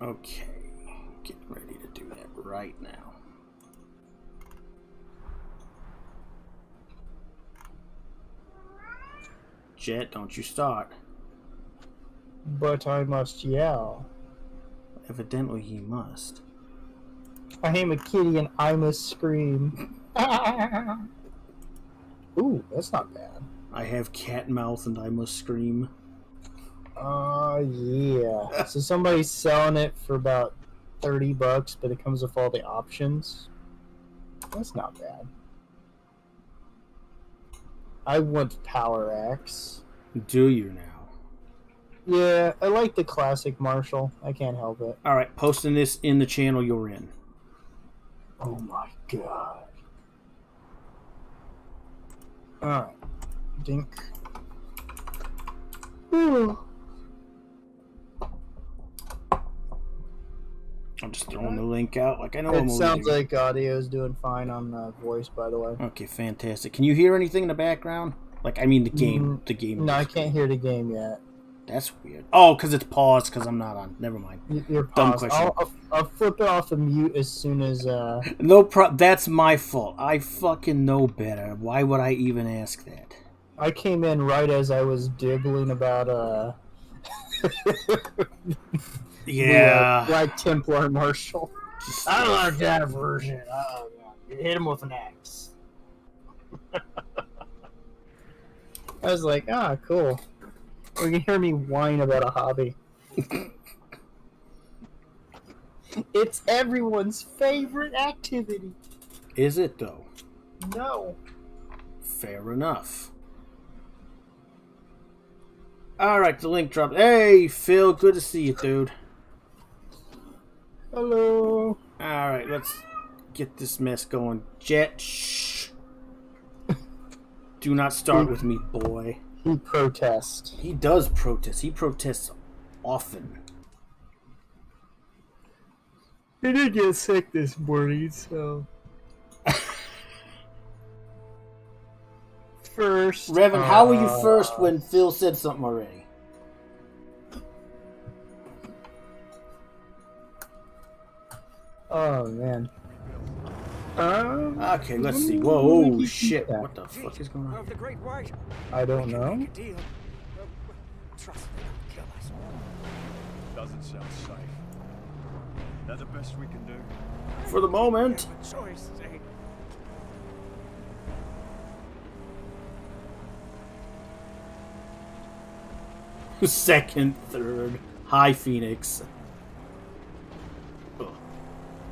Okay, get ready to do that right now. Jet, don't you start. But I must yell. Evidently he must. I am a kitty and I must scream. Ooh, that's not bad. I have cat mouth and I must scream. Yeah. So somebody's selling it for about $30, but it comes with all the options. That's not bad. I want Power Axe. Do you now? Yeah, I like the classic Marshall. I can't help it. Alright, posting this in the channel you're in. Oh my god. Alright. Dink. Ooh. I'm just throwing the link out like I know It sounds like audio is doing fine on voice, by the way. Okay, fantastic. Can you hear anything in the background? Like, I mean the game. The game. No, I can't hear the game yet. That's weird. Oh, because it's paused because I'm not on. Never mind. You're Dumb paused. question. I'll flip it off the mute as soon as... That's my fault. I fucking know better. Why would I even ask that? I came in right as I was diggling about, Yeah. The, Black Templar Marshall. I don't like that version. Hit him with an axe. I was like, cool. You can hear me whine about a hobby. It's everyone's favorite activity. Is it, though? No. Fair enough. Alright, the link dropped. Hey, Phil, good to see you, dude. Hello. Alright, let's get this mess going. Jet, shh. Do not start with me, boy. He protests. He does protest. He protests often. He did get sick this morning, so... First... Revan, how were you first when Phil said something already? Oh, man. Okay, let's see. Whoa, shit. What the fuck is going on? I don't know. Trust me, don't kill us. Doesn't sound safe. That's the best we can do. For the moment. Choice, Second, third. Hi, Phoenix.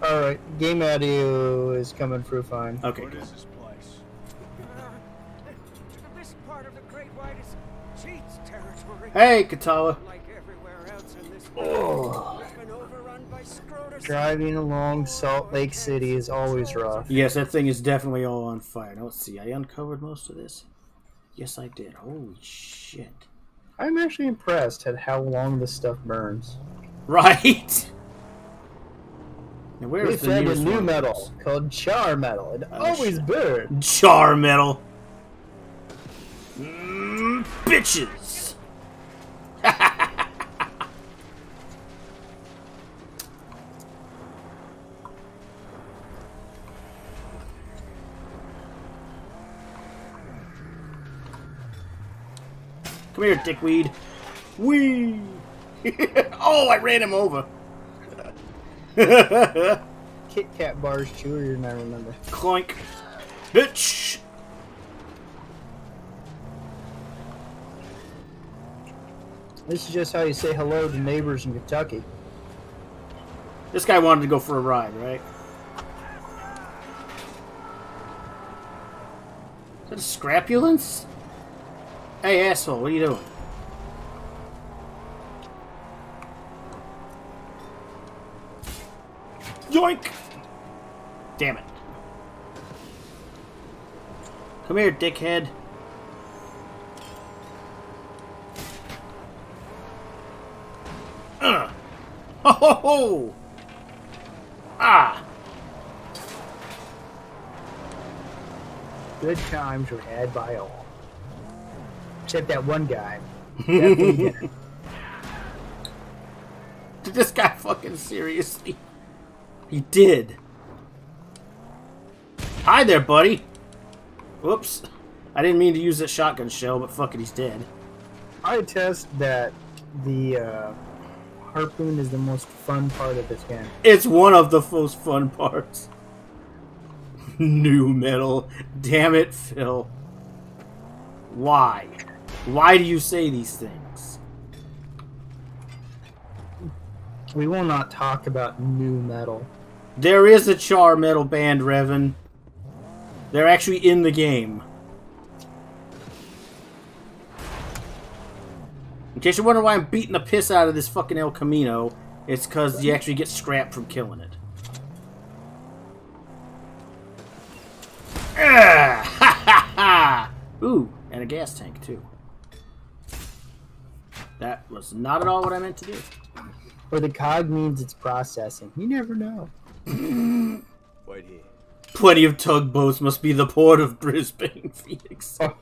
Alright, game audio is coming through fine. Okay, What good. is this place? This part of the Great White is cheats territory. Hey, Katala. Like everywhere else in this Oh. it's been overrun by Scrotus. Driving along Salt Lake City is always rough. Yes, that thing is definitely all on fire. Now, let's see. I uncovered most of this. Yes, I did. Holy shit. I'm actually impressed at how long this stuff burns. Right? Now, where We is the found a nearest new one? metal called char metal. It Oh, always shit. burns. Char metal. Bitches. Come here, dickweed. Wee. Oh, I ran him over. Kit Kat bars chewier than I remember. Clink. Bitch. This is just how you say hello to neighbors in Kentucky. This guy wanted to go for a ride, right? Is that a scrapulence? Hey, asshole, what are you doing? Yoink! Damn it. Come here, dickhead. Ho ho ho! Ah! Good times were had by all. Except that one guy. Definitely didn't. Did this guy fucking seriously? He did. Hi there, buddy. Whoops. I didn't mean to use that shotgun shell, but fuck it, he's dead. I attest that the harpoon is the most fun part of this game. It's one of the most fun parts. New metal. Damn it, Phil. Why? Why do you say these things? We will not talk about new metal. There is a char metal band, Revan. They're actually in the game. In case you're wondering why I'm beating the piss out of this fucking El Camino, it's because you actually get scrapped from killing it. Ah, ha ha ha! Ooh, and a gas tank too. That was not at all what I meant to do. Or the cog means it's processing. You never know. Wait here. Plenty of tugboats must be the port of Brisbane, Phoenix. Oh.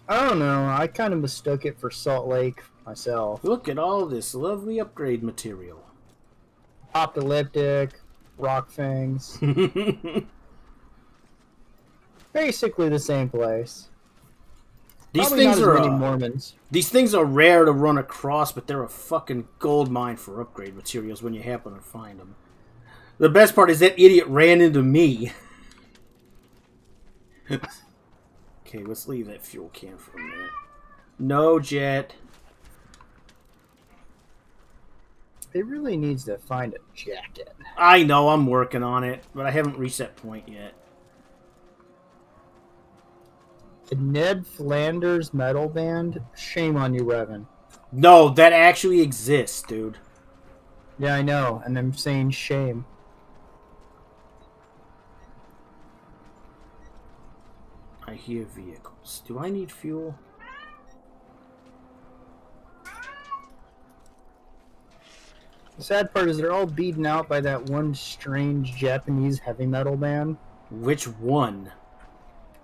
I don't know. I kind of mistook it for Salt Lake myself. Look at all this lovely upgrade material. Apocalyptic, rock fangs. Basically the same place. These Probably things not are as many Mormons. These things are rare to run across, but they're a fucking gold mine for upgrade materials when you happen to find them. The best part is that idiot ran into me. Okay, let's leave that fuel can for a minute. No, Jet. It really needs to find a jacket. I know, I'm working on it, but I haven't reached that point yet. The Ned Flanders metal band? Shame on you, Revan. No, that actually exists, dude. Yeah, I know, and I'm saying shame. I hear vehicles. Do I need fuel? The sad part is they're all beaten out by that one strange Japanese heavy metal band. Which one?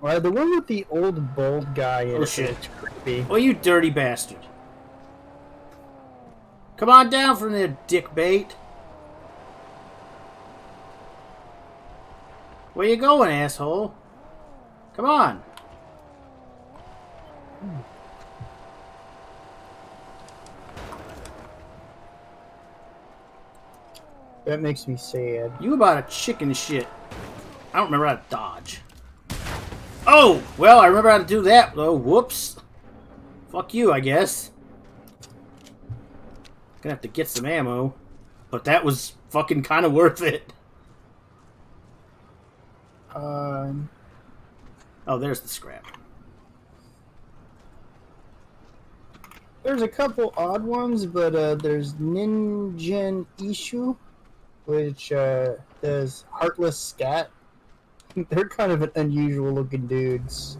Well, the one with the old bald guy in Oh, it. shit. It's creepy. Oh, you dirty bastard. Come on down from there, dick bait. Where you going, asshole? Come on. That makes me sad. You about a chicken shit. I don't remember how to dodge. Oh! Well, I remember how to do that, though. Whoops. Fuck you, I guess. Gonna have to get some ammo. But that was fucking kind of worth it. Oh, there's the scrap. There's a couple odd ones, but there's Ninjin Ishu, which does Heartless Scat. They're kind of an unusual looking dudes.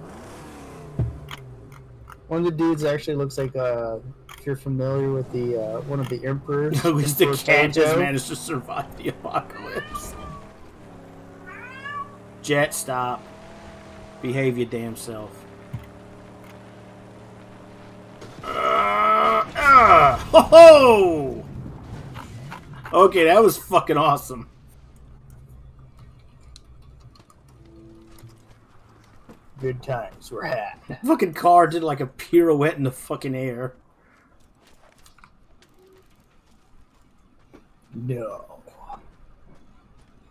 One of the dudes actually looks like, if you're familiar with the one of the emperors. At least the Emperor cat just Tojo. managed to survive the apocalypse. Jet, stop. Behave your damn self. Ho ho! Okay, that was fucking awesome. Good times were had. Fucking car did like a pirouette in the fucking air. No.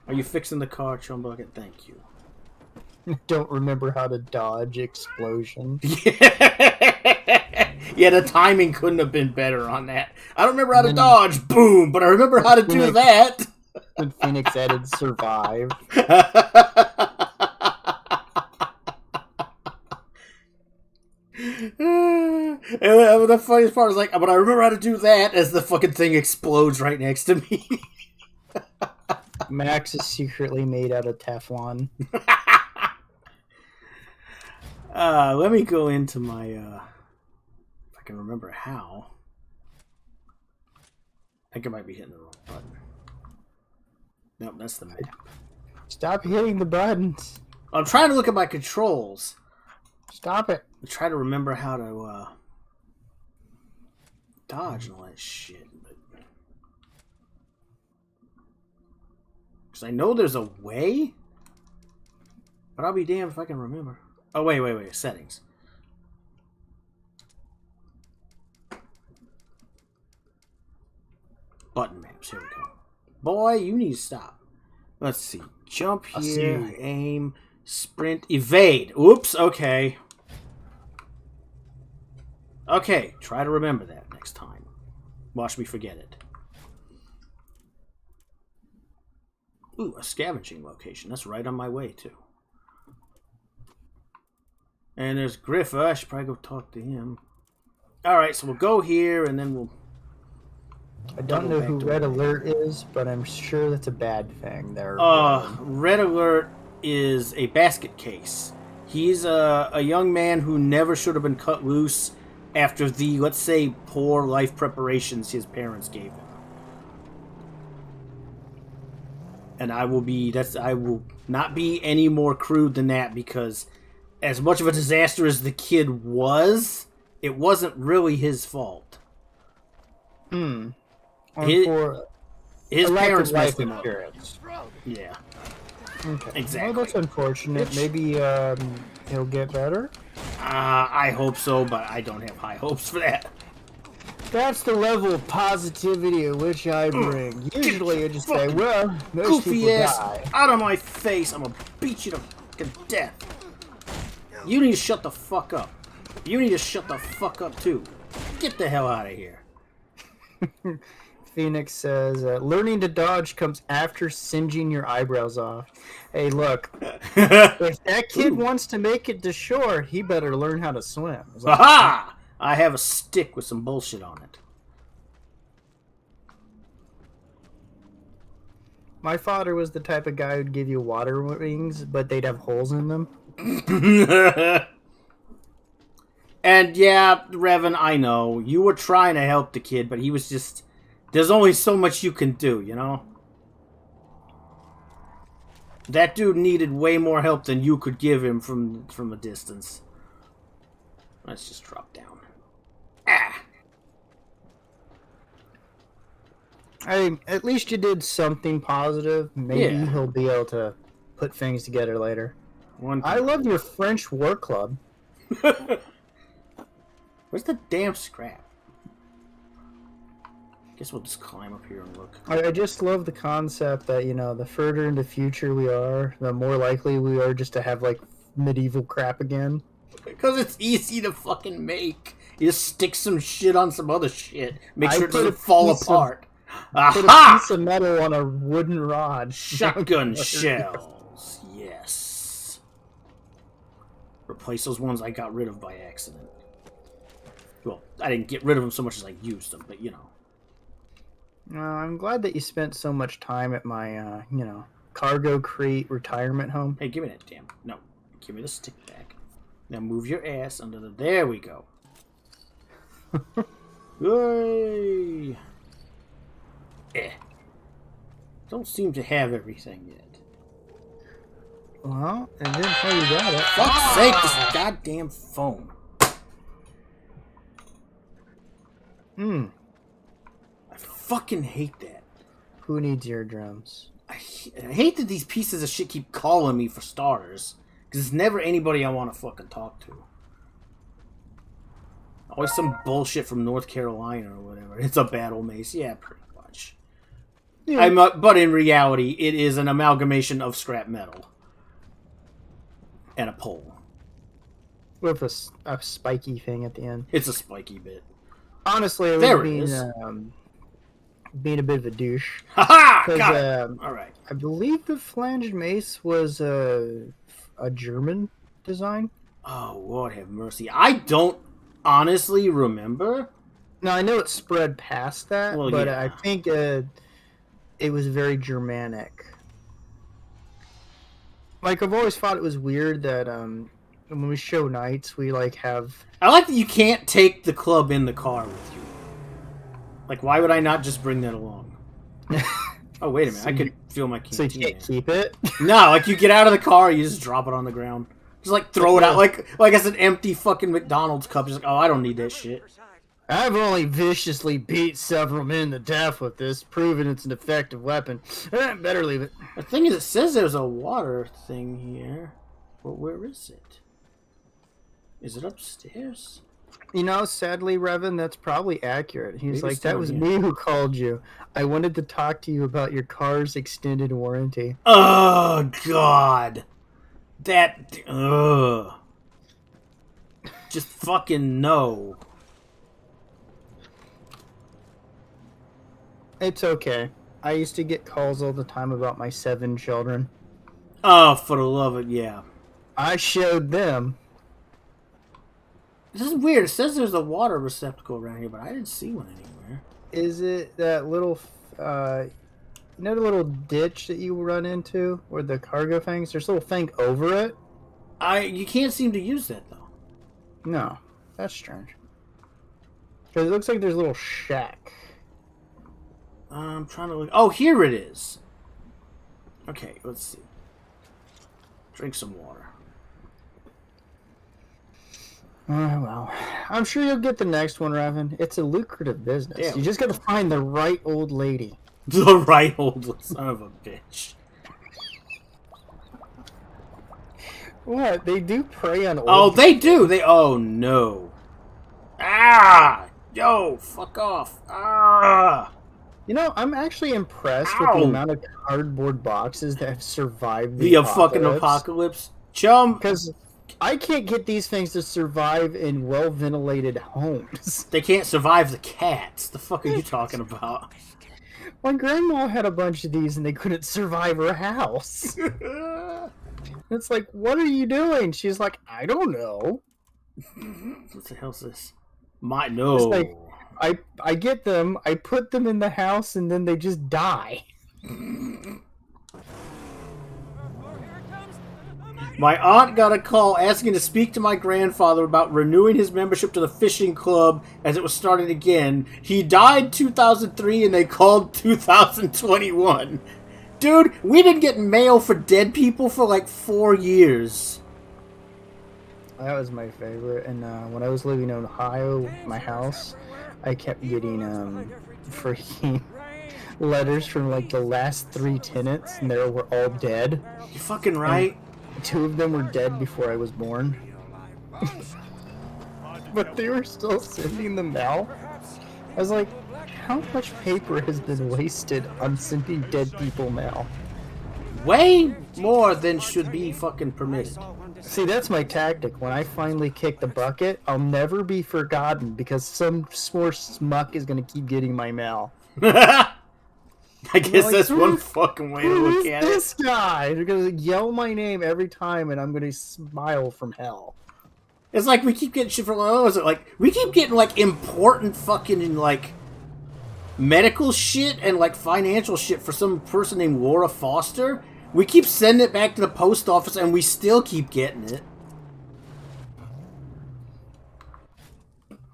Are you fixing the car, Chumbucket? Thank you. Don't remember how to dodge explosion. Yeah, the timing couldn't have been better on that. I don't remember how to dodge, boom, but I remember how to do that. And Phoenix added survive. And the funniest part is like, but I remember how to do that as the fucking thing explodes right next to me. Max is secretly made out of Teflon. Let me go into my, if I can remember how. I think I might be hitting the wrong button. Nope, that's the map. Stop hitting the buttons. I'm trying to look at my controls. Stop it. I try to remember how to dodge and all that shit. Because I know there's a way, but I'll be damned if I can remember. Oh, wait. Settings. Button maps. Here we go. Boy, you need to stop. Let's see. Jump here, aim, sprint, evade. Oops, okay. Okay, try to remember that next time. Watch me forget it. Ooh, a scavenging location. That's right on my way, too. And there's Griffa. I should probably go talk to him. Alright, so we'll go here, and then we'll... I don't know who Red Alert is, but I'm sure that's a bad thing. There. Red Alert is a basket case. He's a young man who never should have been cut loose after the, let's say, poor life preparations his parents gave him. And I will not be any more crude than that, because as much of a disaster as the kid was, it wasn't really his fault. His parents messed him up. Yeah. Okay. Exactly. Well, that's unfortunate. Maybe he'll get better. I hope so, but I don't have high hopes for that. That's the level of positivity at which I bring. Usually I just say, well, most Goofy people ass, die. out of my face! I'm gonna beat you to fucking death. You need to shut the fuck up. You need to shut the fuck up too. Get the hell out of here. Phoenix says, learning to dodge comes after singeing your eyebrows off. Hey, look. If that kid wants to make it to shore, he better learn how to swim. Aha! I have a stick with some bullshit on it. My father was the type of guy who'd give you water wings, but they'd have holes in them. And yeah, Revan, I know. You were trying to help the kid, but he was just... There's only so much you can do, you know? That dude needed way more help than you could give him from a distance. Let's just drop down. Ah! At least you did something positive. Maybe he'll be able to put things together later. I love your French war club. Where's the damn scrap? Guess we'll just climb up here and look. I just love the concept that, you know, the further into the future we are, the more likely we are just to have, like, medieval crap again. Because it's easy to fucking make. You just stick some shit on some other shit. Make sure it doesn't fall apart. Put a piece of metal on a wooden rod. Shotgun shells. Yes. Replace those ones I got rid of by accident. Well, I didn't get rid of them so much as I used them, but you know. I'm glad that you spent so much time at my, you know, cargo crate retirement home. Hey, give me that damn... No. Give me the stick back. Now move your ass under the... There we go. Yay! Don't seem to have everything yet. Well, it didn't tell you that. Fuck's sake, this goddamn phone. I fucking hate that. Who needs eardrums? I hate that these pieces of shit keep calling me for starters. Because it's never anybody I want to fucking talk to. Always some bullshit from North Carolina or whatever. It's a battle mace. Yeah, pretty much. Yeah. But in reality, it is an amalgamation of scrap metal. And a pole. With a spiky thing at the end. It's a spiky bit. Honestly, it was being a bit of a douche. Haha! Got it. Alright. I believe the flanged mace was a German design. Oh, Lord have mercy. I don't honestly remember. No, I know it spread past that, but yeah. I think it was very Germanic. Like, I've always thought it was weird that when we show knights, we like have... I like that you can't take the club in the car with you. Like, why would I not just bring that along? Oh, wait a minute. I could feel my canteen. So you can't keep it? No, like, you get out of the car, you just drop it on the ground. Just, like, throw it out. Like it's an empty fucking McDonald's cup. Just like, oh, I don't need that shit. I've only viciously beat several men to death with this, proving it's an effective weapon. Better leave it. The thing is, it says there's a water thing here. But where is it? Is it upstairs? You know, sadly, Revan, that's probably accurate. He's Maybe like, it's that down was here. me who called you. I wanted to talk to you about your car's extended warranty. Oh, God. That... Ugh. Just fucking no. It's okay. I used to get calls all the time about my 7 children. Oh, for the love of... Yeah. I showed them. This is weird. It says there's a water receptacle around here, but I didn't see one anywhere. Is it that little, you know the little ditch that you run into where the cargo things? There's a little thing over it? You can't seem to use that, though. No. That's strange. Because it looks like there's a little shack. I'm trying to look... Oh, here it is. Okay, let's see. Drink some water. Well, I'm sure you'll get the next one, Raven. It's a lucrative business. Yeah. You just got to find the right old lady. The right old son of a bitch. What? They do prey on old Oh, they do. Oh, no. Ah! Yo, fuck off. Ah! You know, I'm actually impressed with Ow. the amount of cardboard boxes that have survived The fucking apocalypse. Chum! Because I can't get these things to survive in well-ventilated homes. They can't survive the cats. The fuck are you talking about? My grandma had a bunch of these and they couldn't survive her house. It's like, what are you doing? She's like, I don't know. What the hell's this? No. It's like, I get them, I put them in the house, and then they just die. My aunt got a call asking to speak to my grandfather about renewing his membership to the fishing club as it was starting again. He died 2003 and they called 2021. Dude, we've been getting mail for dead people for like 4 years. That was my favorite. And when I was living in Ohio, my house, I kept getting freaking letters from like the last 3 tenants, and they were all dead. You fucking right. And 2 of them were dead before I was born. But they were still sending the mail. I was like, how much paper has been wasted on sending dead people mail? Way more than should be fucking permitted. See, that's my tactic. When I finally kick the bucket, I'll never be forgotten because some more smuck is going to keep getting my mail. I guess like, that's one fucking way to look at it. This guy! They're going to yell my name every time and I'm going to smile from hell. It's like we keep getting shit from, what was it? Like, we keep getting like important fucking like medical shit and like financial shit for some person named Laura Foster. We keep sending it back to the post office and we still keep getting it.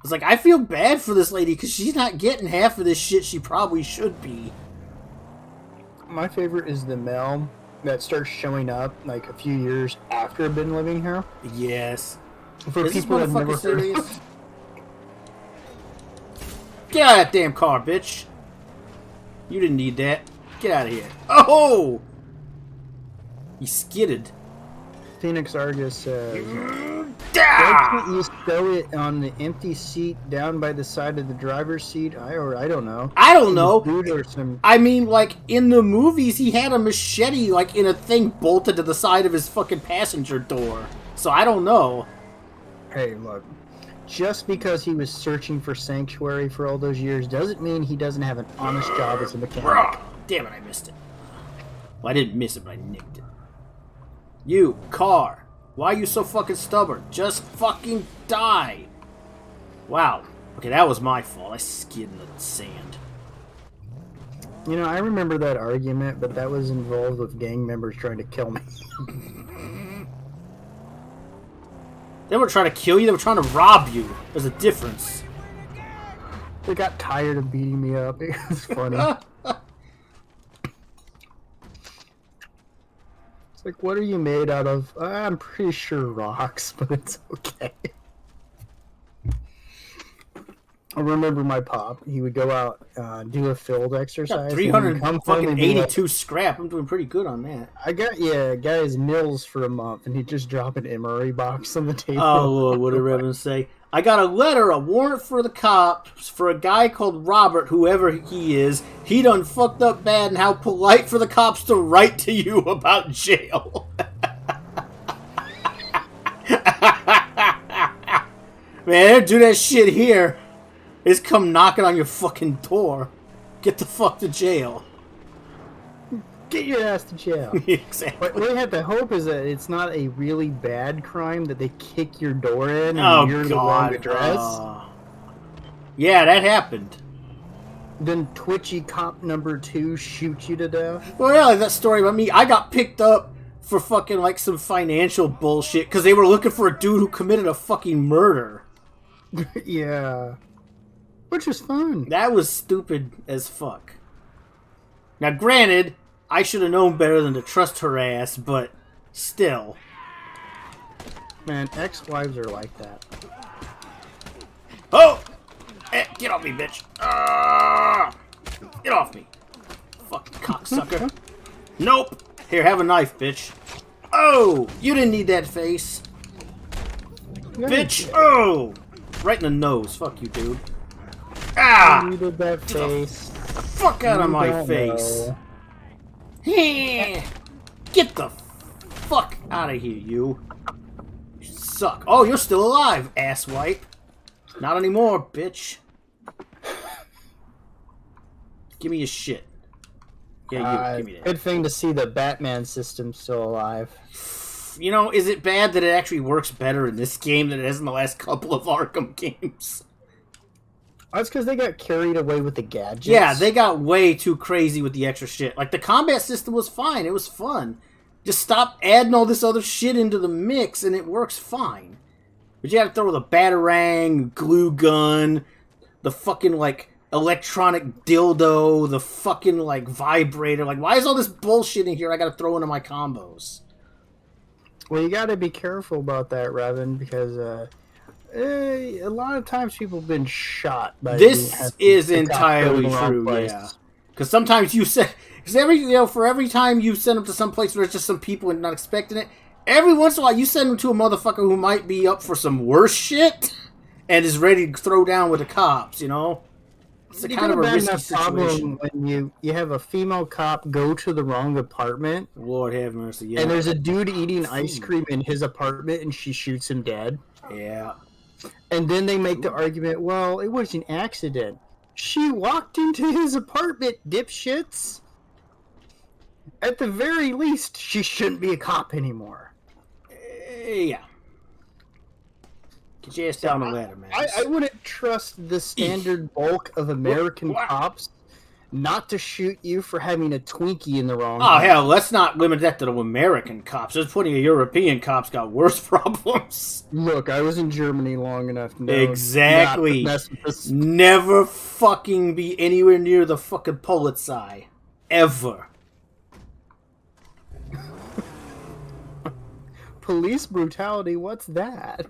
It's like, I feel bad for this lady because she's not getting half of this shit she probably should be. My favorite is the mail that starts showing up like a few years after I've been living here. Yes. For Is this people that have never motherfucker heard serious? of. Get out of that damn car, bitch. You didn't need that. Get out of here. Oh! He skidded. Phoenix Argus says, why Ah! can't you stow it on the empty seat down by the side of the driver's seat? I don't know. I don't know. Dude or some... I mean, like, in the movies, he had a machete, like, in a thing bolted to the side of his fucking passenger door. So I don't know. Hey, look. Just because he was searching for sanctuary for all those years doesn't mean he doesn't have an honest job as a mechanic. Rah! Damn it, I missed it. Well, I didn't miss it, but I nicked it. You, car. Why are you so fucking stubborn? Just fucking die. Wow. Okay, that was my fault. I skid in the sand. You know, I remember that argument, but that was involved with gang members trying to kill me. They weren't trying to kill you, they were trying to rob you. There's a difference. They got tired of beating me up. It was funny. It's like, what are you made out of? I'm pretty sure rocks, but it's okay. I remember my pop. He would go out, do a field exercise. Got 382 scrap. I'm doing pretty good on that. I got his meals for a month, and he'd just drop an MRE box on the table. Oh Lord, what did Reverend say? I got a letter, a warrant for the cops for a guy called Robert, whoever he is. He done fucked up bad, and how polite for the cops to write to you about jail. Man, they do that shit here. They just come knocking on your fucking door. Get the fuck to jail. Get your ass to jail. Exactly. What we have to hope is that it's not a really bad crime that they kick your door in and Oh, you're God. the wrong address. Yeah, that happened. Then Twitchy cop number 2 shoots you to death. Well, yeah, that story about me. I got picked up for fucking like some financial bullshit because they were looking for a dude who committed a fucking murder. Yeah. Which was fun. That was stupid as fuck. Now, granted, I should have known better than to trust her ass, but still. Man, ex-wives are like that. Oh! Get off me, bitch. Get off me. Fucking cocksucker. Nope. Here, have a knife, bitch. Oh! You didn't need that face. Bitch! Oh! Right in the nose. Fuck you, dude. Ah! You did that face. Fuck out of my face. Get the fuck out of here, you. You suck. Oh, you're still alive, asswipe. Not anymore, bitch. Give me your shit. Yeah, you. Give me that. Good thing to see the Batman system still alive. You know, is it bad that it actually works better in this game than it has in the last couple of Arkham games? That's because they got carried away with the gadgets. Yeah, they got way too crazy with the extra shit. Like, the combat system was fine. It was fun. Just stop adding all this other shit into the mix, and it works fine. But you gotta throw the batarang, glue gun, the fucking, like, electronic dildo, the fucking, like, vibrator. Like, why is all this bullshit in here I gotta throw into my combos? Well, you gotta be careful about that, Revan, because, a lot of times people have been shot by This is entirely true, yeah. Because sometimes you say, for every time you send them to some place where there's just some people and not expecting it, every once in a while you send them to a motherfucker who might be up for some worse shit and is ready to throw down with the cops, you know? It's a kind of a risky situation. When you have a female cop go to the wrong apartment. Lord have mercy, yeah. And there's a dude eating ice cream in his apartment and she shoots him dead. Yeah. And then they make the argument, well, it was an accident. She walked into his apartment, dipshits. At the very least, she shouldn't be a cop anymore. Yeah. Get your ass down the ladder, man. I wouldn't trust the standard bulk of American cops not to shoot you for having a Twinkie in the wrong hand. Hell, let's not limit that to the American cops. There's plenty of European cops got worse problems. Look, I was in Germany long enough to know exactly. Not to mess with this. Never fucking be anywhere near the fucking Polizei. Ever. Police brutality, what's that?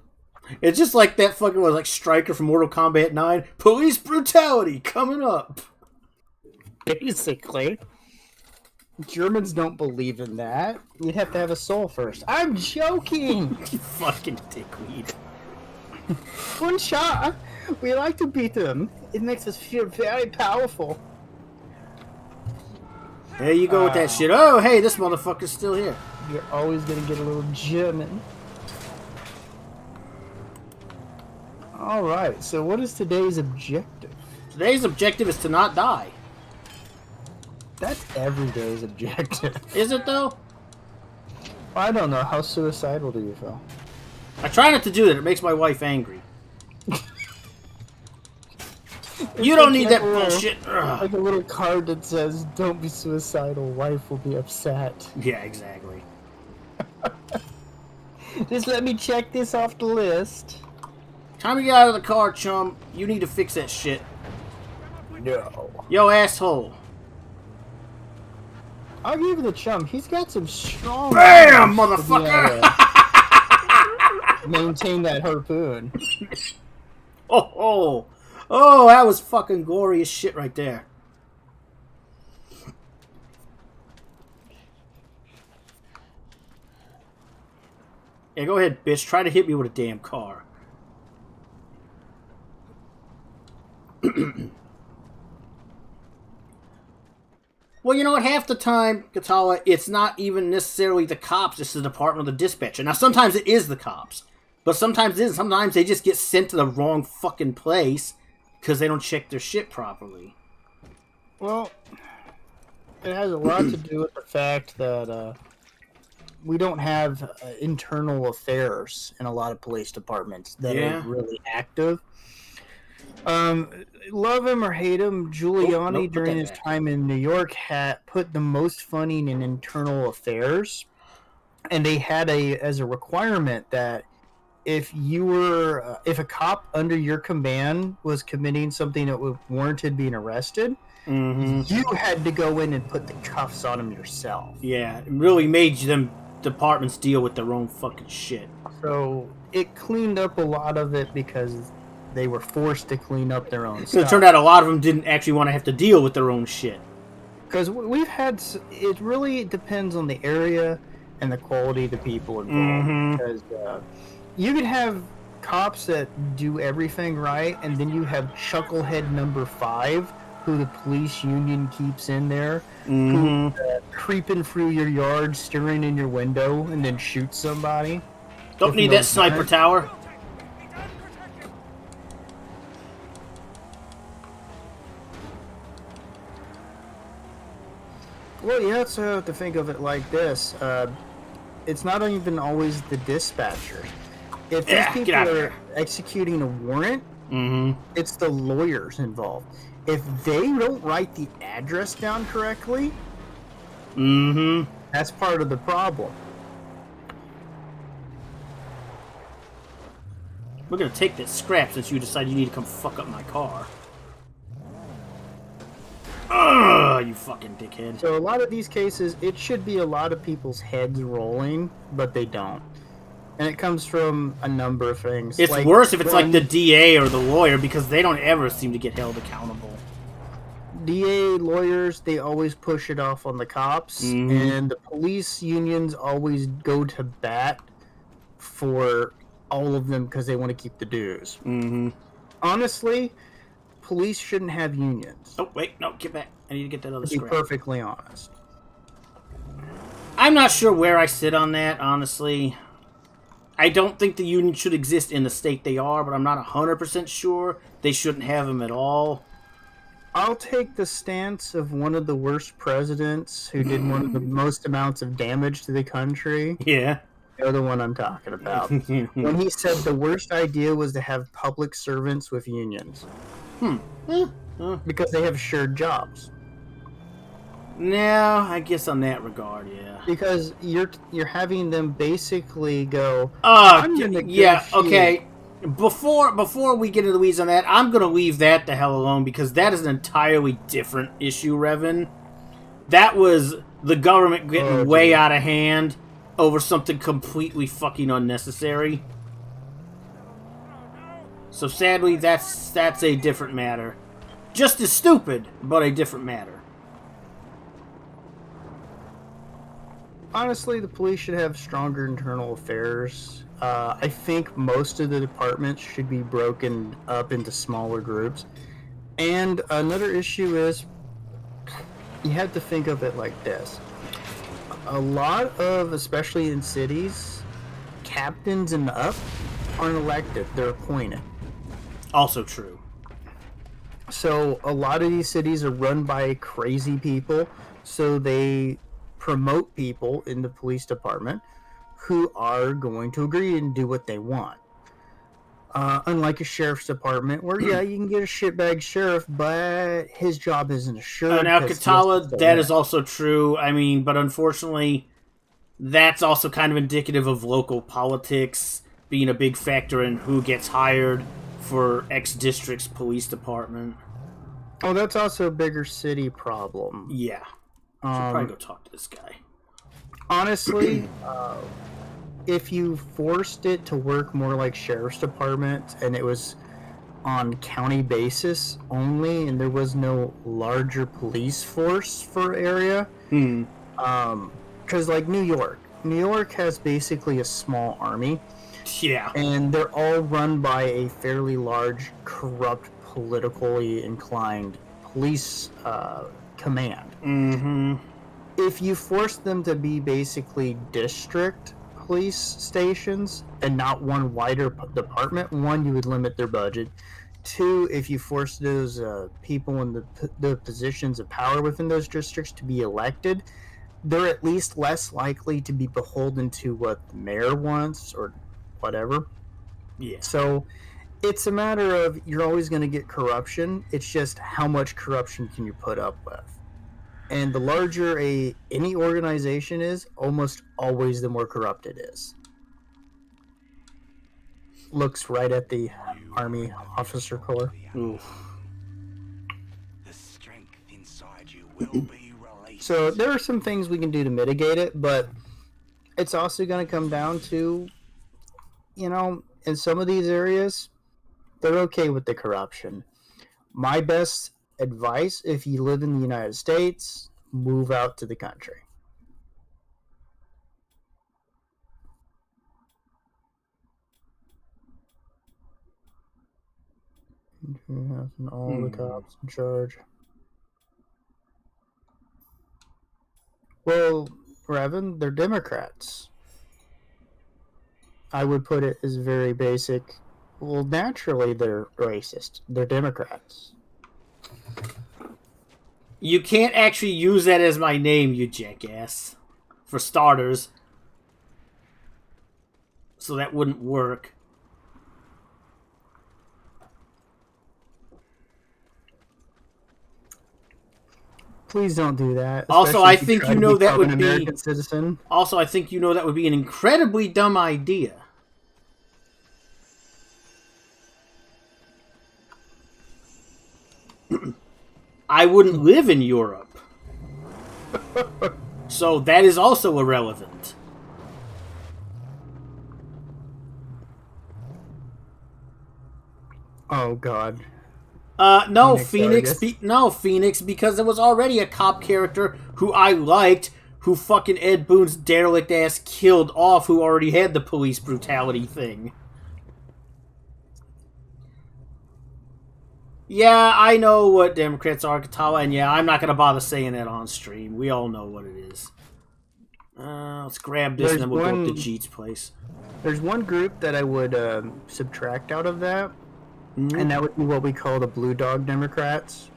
It's just like that fucking was like Stryker from Mortal Kombat 9. Police brutality coming up. Basically. Germans don't believe in that. You'd have to have a soul first. I'm joking! You fucking dickweed. One shot. We like to beat them. It makes us feel very powerful. There you go with that shit. Oh, hey, this motherfucker's still here. You're always gonna get a little German. Alright, so what is today's objective? Today's objective is to not die. That's every day's objective. Is it, though? I don't know. How suicidal do you feel? I try not to do that. It makes my wife angry. You don't need that bullshit. Ugh. Like a little card that says, don't be suicidal, wife will be upset. Yeah, exactly. Just let me check this off the list. Time to get out of the car, chum. You need to fix that shit. No. Yo, asshole. I'll give you the chum. He's got some strong... BAM, motherfucker! Maintain that harpoon. Oh, Oh, that was fucking glorious shit right there. Yeah, go ahead, bitch. Try to hit me with a damn car. Well, you know what? Half the time, Katala, it's not even necessarily the cops. It's the department of the dispatcher. Now, sometimes it is the cops. But sometimes it isn't. Sometimes they just get sent to the wrong fucking place because they don't check their shit properly. Well, it has a lot to do with the fact that we don't have internal affairs in a lot of police departments that are really active. Love him or hate him, Giuliani during his time in New York had put the most funding in internal affairs, and they had as a requirement that if a cop under your command was committing something that warranted being arrested, you had to go in and put the cuffs on him yourself. Yeah, it really made them departments deal with their own fucking shit. So it cleaned up a lot of it because they were forced to clean up their own So stuff. it turned out a lot of them didn't actually want to have to deal with their own shit. Because we've had, it really depends on the area and the quality of the people involved. Because you could have cops that do everything right, and then you have Chucklehead number 5, who the police union keeps in there, who creeping through your yard, staring in your window, and then shoots somebody. Don't need that sniper tower. Well, you also have to think of it like this. It's not even always the dispatcher. If these people are executing a warrant, it's the lawyers involved. If they don't write the address down correctly, that's part of the problem. We're gonna take this scrap since you decide you need to come fuck up my car. Ugh, you fucking dickhead. So a lot of these cases, it should be a lot of people's heads rolling, but they don't. And it comes from a number of things. It's worse if it's like the DA or the lawyer because they don't ever seem to get held accountable. DA, lawyers, they always push it off on the cops. And the police unions always go to bat for all of them because they want to keep the dues. Honestly, police shouldn't have unions. Oh, wait, no, get back. I need to get that other scrap. To be perfectly honest. I'm not sure where I sit on that, honestly. I don't think the union should exist in the state they are, but I'm not 100% sure they shouldn't have them at all. I'll take the stance of one of the worst presidents who did one of the most amounts of damage to the country. Yeah. You're the one I'm talking about. When he said the worst idea was to have public servants with unions. Because they have shared jobs. No, I guess on that regard, yeah. Because you're having them basically go, yeah, okay. Before we get into the weeds on that, I'm going to leave that the hell alone because that is an entirely different issue, Revan. That was the government getting way out of hand over something completely fucking unnecessary. So sadly, that's a different matter. Just as stupid, but a different matter. Honestly, the police should have stronger internal affairs. I think most of the departments should be broken up into smaller groups. And another issue is, you have to think of it like this. A lot of, especially in cities, captains and up aren't elected, they're appointed. Also true. So a lot of these cities are run by crazy people, so they promote people in the police department who are going to agree and do what they want. Unlike a sheriff's department, where you can get a shitbag sheriff, but his job isn't assured. Now, Katala, that is also true. I mean, but unfortunately, that's also kind of indicative of local politics being a big factor in who gets hired for X district's police department. Oh, that's also a bigger city problem. Yeah. Should probably go talk to this guy. Honestly, if you forced it to work more like sheriff's department and it was on county basis only, and there was no larger police force for area. Because like New York has basically a small army. Yeah. And they're all run by a fairly large, corrupt, politically inclined police command. Mm-hmm. If you force them to be basically district police stations and not one wider department, one, you would limit their budget. Two, if you force those people in the positions of power within those districts to be elected, they're at least less likely to be beholden to what the mayor wants or whatever. Yeah. So it's a matter of you're always going to get corruption. It's just how much corruption can you put up with. And the larger any organization is, almost always the more corrupt it is. Looks right at the Army Officer Corps. Oof. The strength inside you will be released. So there are some things we can do to mitigate it, but it's also going to come down to, in some of these areas, they're okay with the corruption. My best advice, if you live in the United States, move out to the country. All the cops in charge. Well, Revan, they're Democrats. I would put it as very basic. Well, naturally, they're racist. They're Democrats. You can't actually use that as my name, you jackass. For starters. So that wouldn't work. Please don't do that. Also, I think you know that would be... American citizen. Also, I think you know that would be an incredibly dumb idea. I wouldn't live in Europe. So that is also irrelevant. Oh, God. No, Phoenix, because there was already a cop character who I liked, who fucking Ed Boon's derelict ass killed off, who already had the police brutality thing. Yeah, I know what Democrats are, Katala, and yeah, I'm not gonna bother saying that on stream. We all know what it is. Let's grab this and then we'll go up to Jeet's place. There's one group that I would subtract out of that. And that would be what we call the Blue Dog Democrats.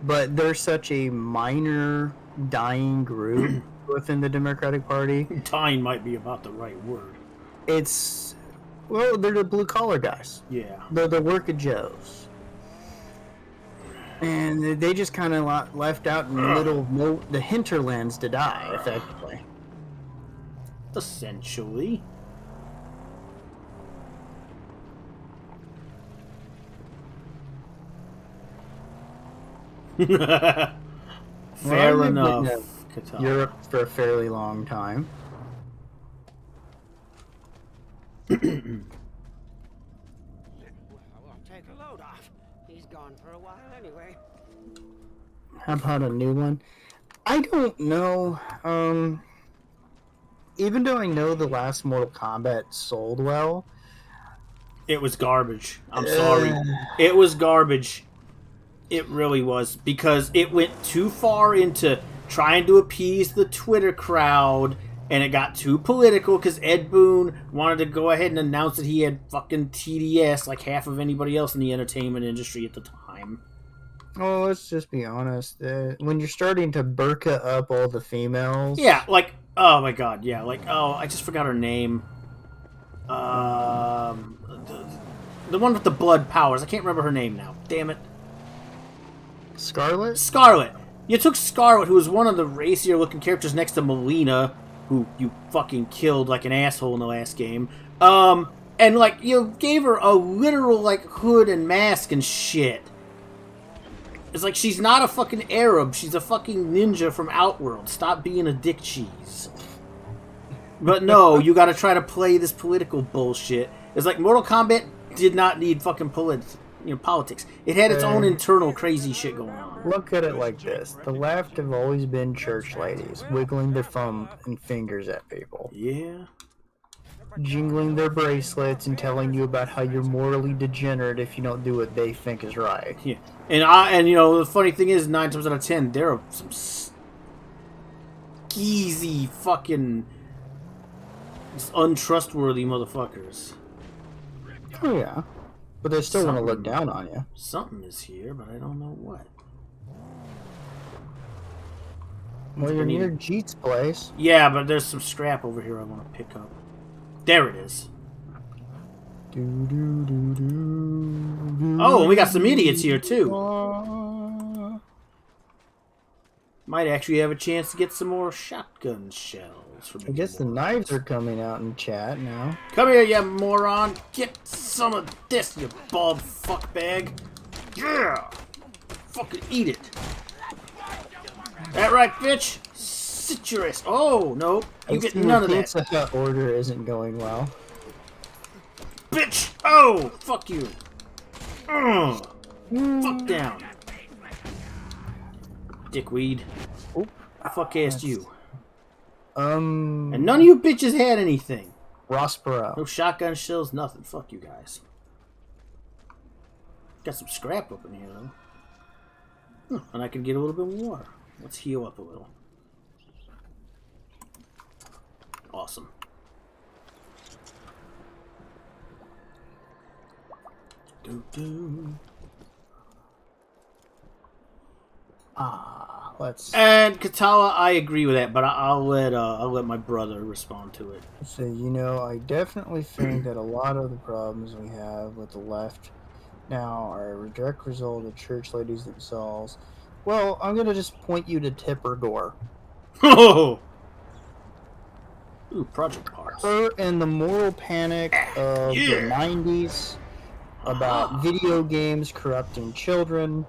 But they're such a minor, dying group within the Democratic Party. Dying might be about the right word. Well, they're the blue-collar guys. Yeah. They're the working Joes. And they just kind of left out in the middle of the hinterlands to die, effectively. Essentially. Fair enough. Europe for a fairly long time. I'll take a load off. He's gone for a while anyway. How about a new one? I don't know. Even though I know the last Mortal Kombat sold well, it was garbage. I'm sorry. It was garbage. It really was, because it went too far into trying to appease the Twitter crowd, and it got too political because Ed Boon wanted to go ahead and announce that he had fucking TDS like half of anybody else in the entertainment industry at the time. Oh, let's just be honest. When you're starting to burqa up all the females... Yeah, like, oh my god, yeah, like, oh, I just forgot her name. The one with the blood powers. I can't remember her name now. Damn it. Scarlet? Scarlet. You took Scarlet, who was one of the racier-looking characters next to Melina, who you fucking killed like an asshole in the last game. And, like, you gave her a literal, like, hood and mask and shit. It's like, she's not a fucking Arab. She's a fucking ninja from Outworld. Stop being a dick cheese. But no, you gotta try to play this political bullshit. It's like Mortal Kombat did not need fucking politics. It had its own internal crazy shit going on. Look at it like this. The left have always been church ladies, wiggling their thumb and fingers at people. Yeah. Jingling their bracelets and telling you about how you're morally degenerate if you don't do what they think is right. Yeah. And you know, the funny thing is, 9 times out of 10, there are some skeezy fucking untrustworthy motherfuckers. Oh yeah. But they still want to look down on you. Something is here, but I don't know what. Well, you're near Jeet's place. Yeah, but there's some scrap over here I want to pick up. There it is. Oh, and we got some idiots here, too. Might actually have a chance to get some more shotgun shells. From I guess the knives are coming out in chat now. Come here, you moron. Get some of this, you bald fuckbag. Yeah! Fucking eat it. That right, bitch? Sit your ass. Oh, no. You get none of that. Pizza Hut order isn't going well. Bitch! Oh! Fuck you. Fuck down. Dickweed. Oop. Fuck asked you. And none of you bitches had anything. Rossborough. No shotgun shells, nothing. Fuck you guys. Got some scrap up in here, though. And I can get a little bit more. Let's heal up a little. Awesome. Let's. And Katawa, I agree with that, but I'll let my brother respond to it. So I definitely think that a lot of the problems we have with the left now are a direct result of church ladies themselves. Well, I'm gonna just point you to Tipper Gore. Oh. Ooh, project parts. Her and the moral panic of the 90s about video games corrupting children.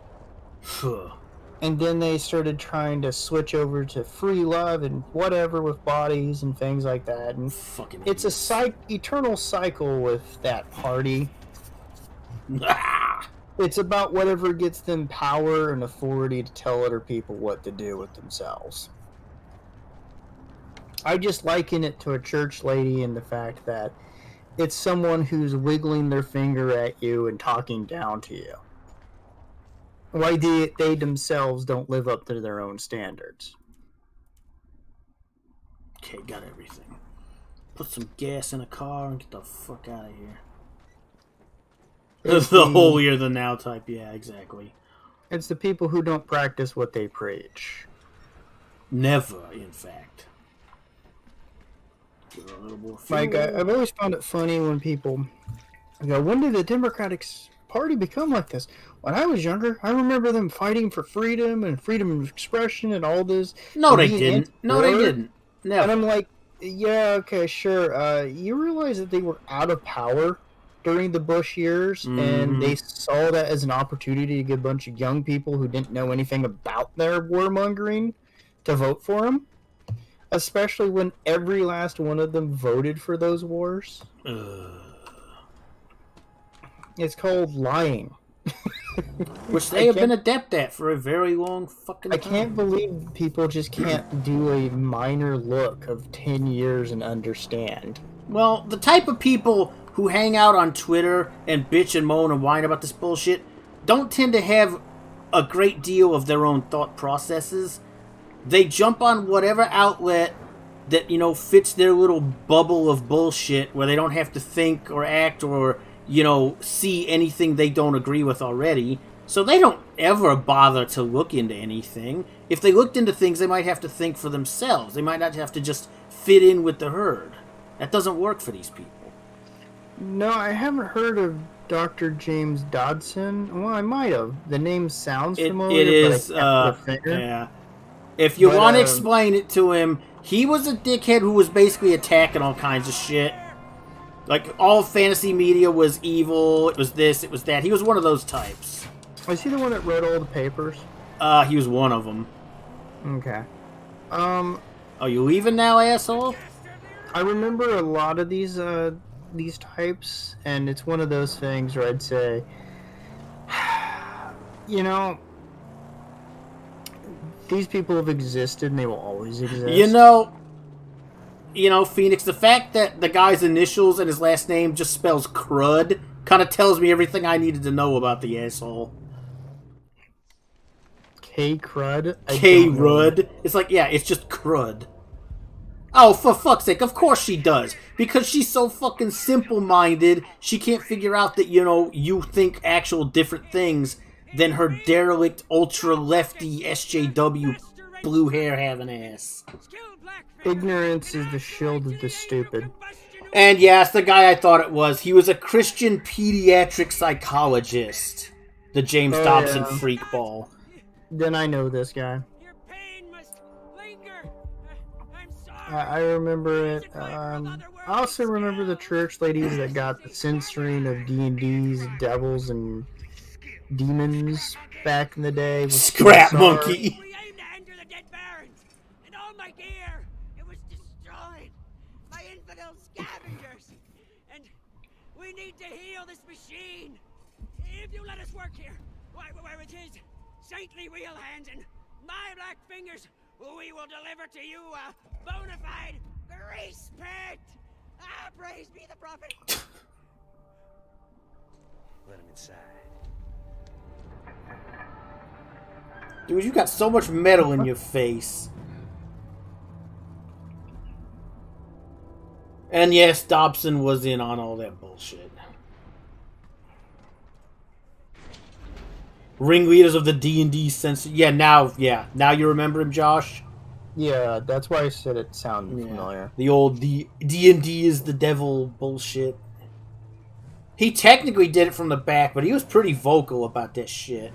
And then they started trying to switch over to free love and whatever with bodies and things like that. And fucking it's a eternal cycle with that party. It's about whatever gets them power and authority to tell other people what to do with themselves. I just liken it to a church lady in the fact that it's someone who's wiggling their finger at you and talking down to you. Why they themselves don't live up to their own standards. Okay, got everything. Put some gas in a car and get the fuck out of here. It's the holier than thou type, yeah, exactly. It's the people who don't practice what they preach. Never, in fact. Like, I've always found it funny when people go, when did the Democratic Party become like this? When I was younger, I remember them fighting for freedom and freedom of expression and all this. No, they didn't. No, they didn't. Never. And I'm like, yeah, okay, sure. You realize that they were out of power during the Bush years, and they saw that as an opportunity to get a bunch of young people who didn't know anything about their warmongering to vote for them? Especially when every last one of them voted for those wars. It's called lying. Which they have been adept at for a very long fucking time. I can't believe people just can't do a minor look of 10 years and understand. Well, the type of people who hang out on Twitter and bitch and moan and whine about this bullshit don't tend to have a great deal of their own thought processes. They jump on whatever outlet that, fits their little bubble of bullshit where they don't have to think or act or, see anything they don't agree with already. So they don't ever bother to look into anything. If they looked into things, they might have to think for themselves. They might not have to just fit in with the herd. That doesn't work for these people. No, I haven't heard of Dr. James Dodson. Well, I might have. The name sounds familiar. It is, but I can't put a finger. yeah. If you want to explain it to him, he was a dickhead who was basically attacking all kinds of shit. Like, all fantasy media was evil, it was this, it was that. He was one of those types. Was he the one that wrote all the papers? He was one of them. Okay. Oh, you leaving now, asshole? I remember a lot of these these types, and it's one of those things where I'd say, you know, these people have existed and they will always exist. You know, Phoenix, the fact that the guy's initials and his last name just spells crud kind of tells me everything I needed to know about the asshole. K-Crud? K-Rud. It's like, yeah, it's just crud. Oh, for fuck's sake, of course she does. Because she's so fucking simple-minded, she can't figure out that, you know, you think actual different things than her derelict, ultra-lefty SJW blue hair having ass. Ignorance is the shield of the stupid. And yeah, it's the guy I thought it was. He was a Christian pediatric psychologist. The James Dobson freakball. Then I know this guy. Your pain must linger. I'm sorry. I remember it. I also remember the church ladies that got the censoring of D&D's devils and demons back in the day. With Scrap Pixar. monkey. We aimed to enter the dead barons, and all my gear, it was destroyed by infidel scavengers. And we need to heal this machine. If you let us work here, why with his saintly wheel hands and my black fingers, we will deliver to you a bona fide grease pit. Ah, praise be the prophet. Let him inside. Dude, you got so much metal in your face. And yes, Dobson was in on all that bullshit. Ringleaders of the D&D censor. Yeah, now you remember him, Josh? Yeah, that's why I said it sounded familiar. The old D&D is the devil bullshit. He technically did it from the back, but he was pretty vocal about that shit.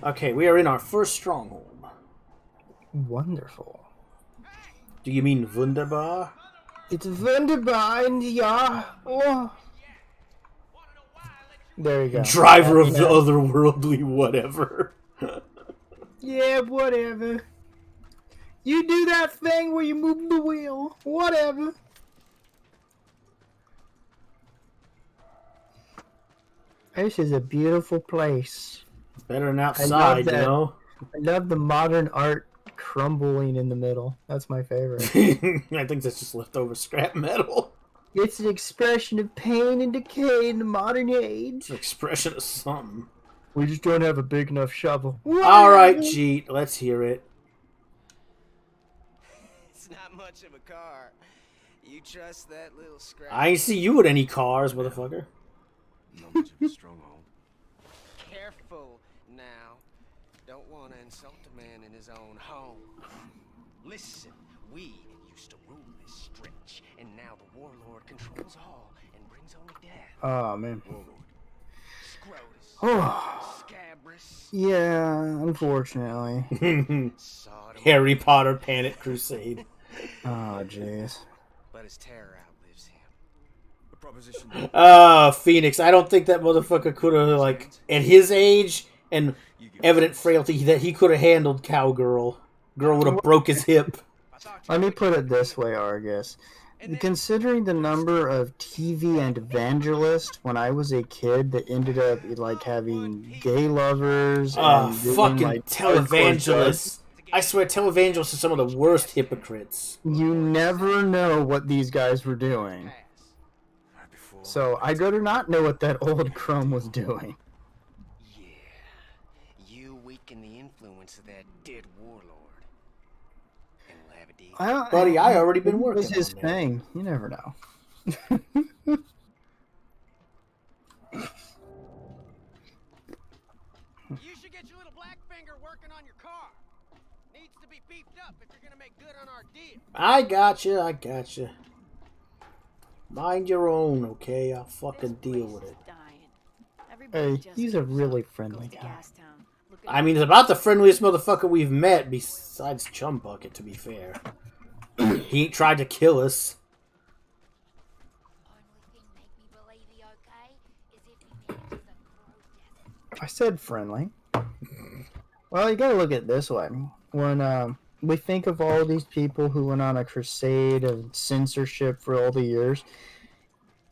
Okay, we are in our first stronghold. Wonderful. Do you mean wunderbar? It's wunderbar, ja. Oh. There you go. Driver of the otherworldly whatever. Yeah, whatever. You do that thing where you move the wheel. Whatever. This is a beautiful place. Better than outside, you know? I love the modern art crumbling in the middle. That's my favorite. I think that's just leftover scrap metal. It's an expression of pain and decay in the modern age. It's an expression of something. We just don't have a big enough shovel. Alright, cheat. Let's hear it. It's not much of a car. You trust that little scrap? I ain't see you with any cars, motherfucker. Not much of a stronghold. Careful now. Don't want to insult a man in his own home. Listen, we used to rule this stretch, and now the warlord controls all and brings only death. Oh, man. Warlord. Scrotus. Oh. Scabrous. Yeah, unfortunately. Sodom. Harry Potter Panic Crusade. Oh, jeez. But his terror outlives him. The proposition. Phoenix. I don't think that motherfucker could have, like, at his age and evident frailty, that he could have handled Cowgirl. Girl would have broke his hip. Let me put it this way, Argus. Considering the number of TV and evangelists when I was a kid that ended up like having gay lovers and doing, fucking like, televangelists. I swear, televangelists are some of the worst hypocrites. you never know what these guys were doing. So I'd rather not know what that old crumb was doing. Yeah. You weaken the influence of that dead warlord. And we'll have a deal. Buddy, I already been working It's his on that. thing. You never know. You should get your little black finger working on your car. Needs to be beefed up if you're gonna make good on our deal. I gotcha. Mind your own, okay? I'll fucking deal with it. Hey, he's a really friendly guy. I mean, he's about the friendliest motherfucker we've met, besides Chumbucket, to be fair. He ain't tried to kill us. I said friendly. Well, you gotta look at it this way. When we think of all these people who went on a crusade of censorship for all the years,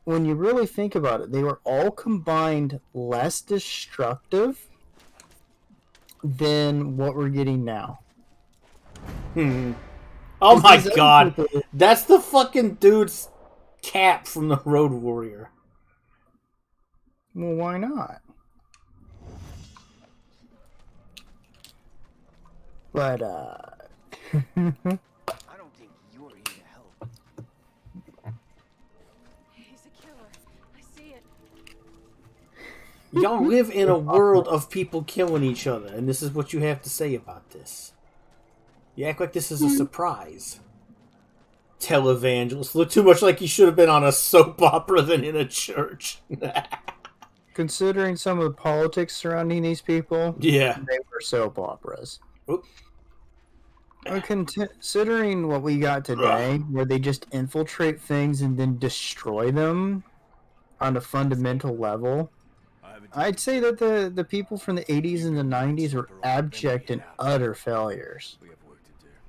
when you really think about it, they were all combined less destructive than what we're getting now. Oh my these other god. people- That's the fucking dude's cap from the Road Warrior. Well, why not? But, I don't think you're here to help. He's a killer. I see it. Y'all live in a world of people killing each other, and this is what you have to say about this. You act like this is a surprise. Televangelist. Look too much like he should have been on a soap opera than in a church. considering some of the politics surrounding these people, Yeah. they were soap operas. Oop. Considering what we got today, where they just infiltrate things and then destroy them on a fundamental level, I'd say that the people from the 80s and the 90s were abject and utter failures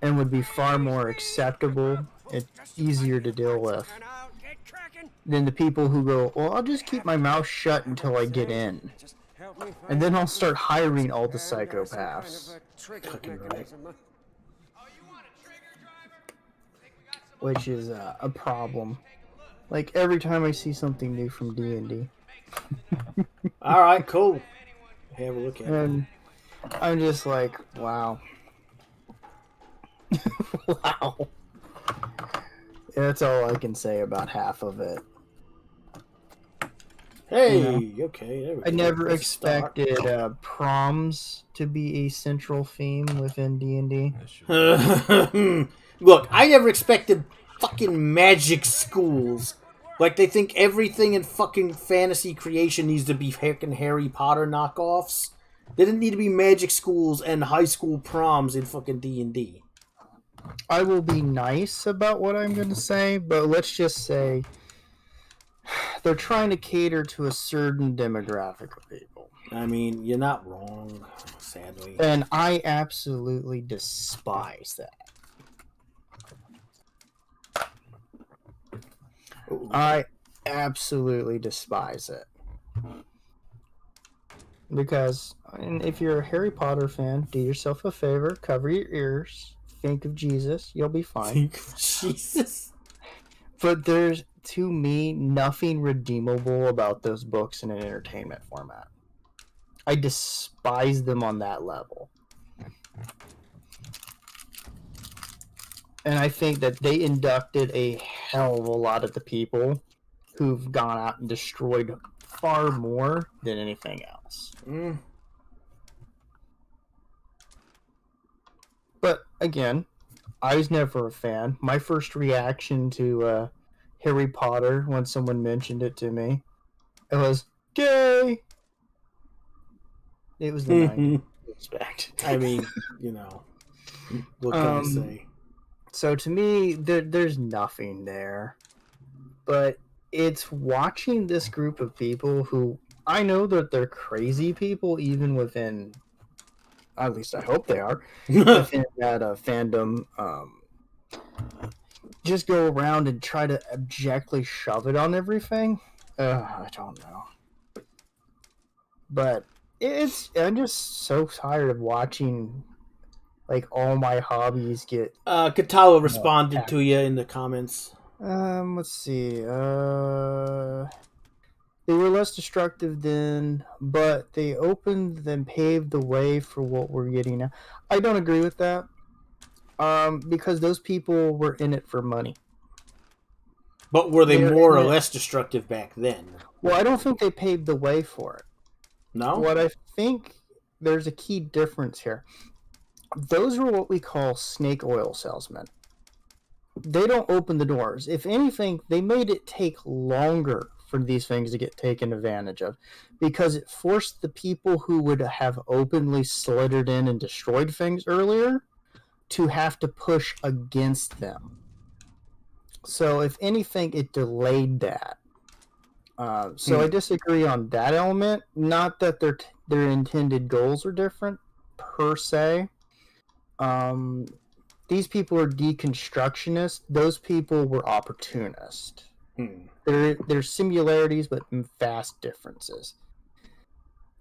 and would be far more acceptable and easier to deal with than the people who go, well, I'll just keep my mouth shut until I get in. And then I'll start hiring all the psychopaths. Fucking right. Which is a problem. Like, every time I see something new from D&D. Alright, cool. Have a look at it. And I'm just like, wow. Wow. That's all I can say about half of it. Hey, okay. There we I go. never Let's start. expected proms to be a central theme within D&D. Look, I never expected fucking magic schools. Like, they think everything in fucking fantasy creation needs to be fucking Harry Potter knockoffs. They didn't need to be magic schools and high school proms in fucking D&D. I will be nice about what I'm going to say, but let's just say they're trying to cater to a certain demographic of people. I mean, you're not wrong, sadly. And I absolutely despise that. Ooh. I absolutely despise it. Because if you're a Harry Potter fan, do yourself a favor, cover your ears, think of Jesus, you'll be fine. Jesus. But there's, to me, nothing redeemable about those books in an entertainment format. I despise them on that level. And I think that they inducted a hell of a lot of the people who've gone out and destroyed far more than anything else. Mm. But again, I was never a fan. My first reaction to Harry Potter when someone mentioned it to me, it was gay. It was the 90s. Respect. I mean, you know, what can I say? So to me, there's nothing there. But it's watching this group of people who I know that they're crazy people, even within, at least I hope they are, within that fandom. Just go around and try to abjectly shove it on everything. I don't know. But I'm just so tired of watching, like, all my hobbies get... Katala responded to you in the comments. Let's see. They were less destructive then, but they opened and paved the way for what we're getting now. I don't agree with that. Because those people were in it for money. But were they They're more or in it- less destructive back then? Well, I don't think they paved the way for it. No? What I think there's a key difference here. Those were what we call snake oil salesmen. They don't open the doors. If anything, they made it take longer for these things to get taken advantage of because it forced the people who would have openly slithered in and destroyed things earlier to have to push against them. So if anything, it delayed that. So I disagree on that element. Not that their intended goals are different per se. These people are deconstructionists. Those people were opportunists. There's similarities, but vast differences.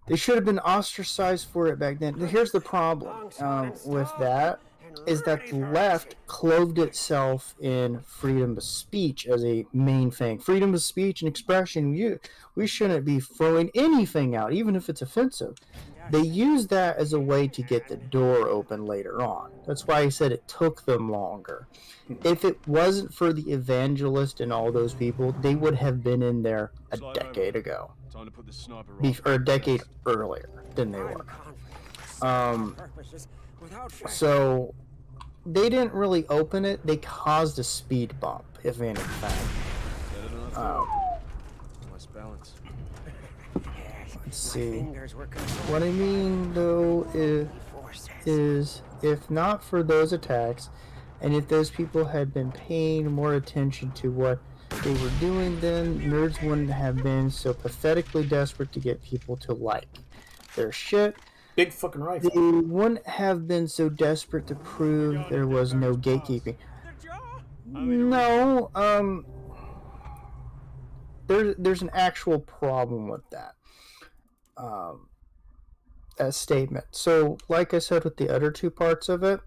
They should have been ostracized for it back then. Here's the problem with that, is that the left clothed itself in freedom of speech as a main thing. Freedom of speech and expression, we shouldn't be throwing anything out, even if it's offensive. They use that as a way to get the door open later on. That's why I said it took them longer. If it wasn't for the evangelist and all those people, they would have been in there a decade ago. Time to put this sniper Or a decade earlier than they were. So they didn't really open it. They caused a speed bump, if anything. Nice balance. Let's see. What I mean, though, is if not for those attacks, and if those people had been paying more attention to what they were doing, then nerds wouldn't have been so pathetically desperate to get people to like their shit. Big fucking rifle. They wouldn't have been so desperate to prove there was no gatekeeping. No, there's an actual problem with that. That statement. So, like I said with the other two parts of it,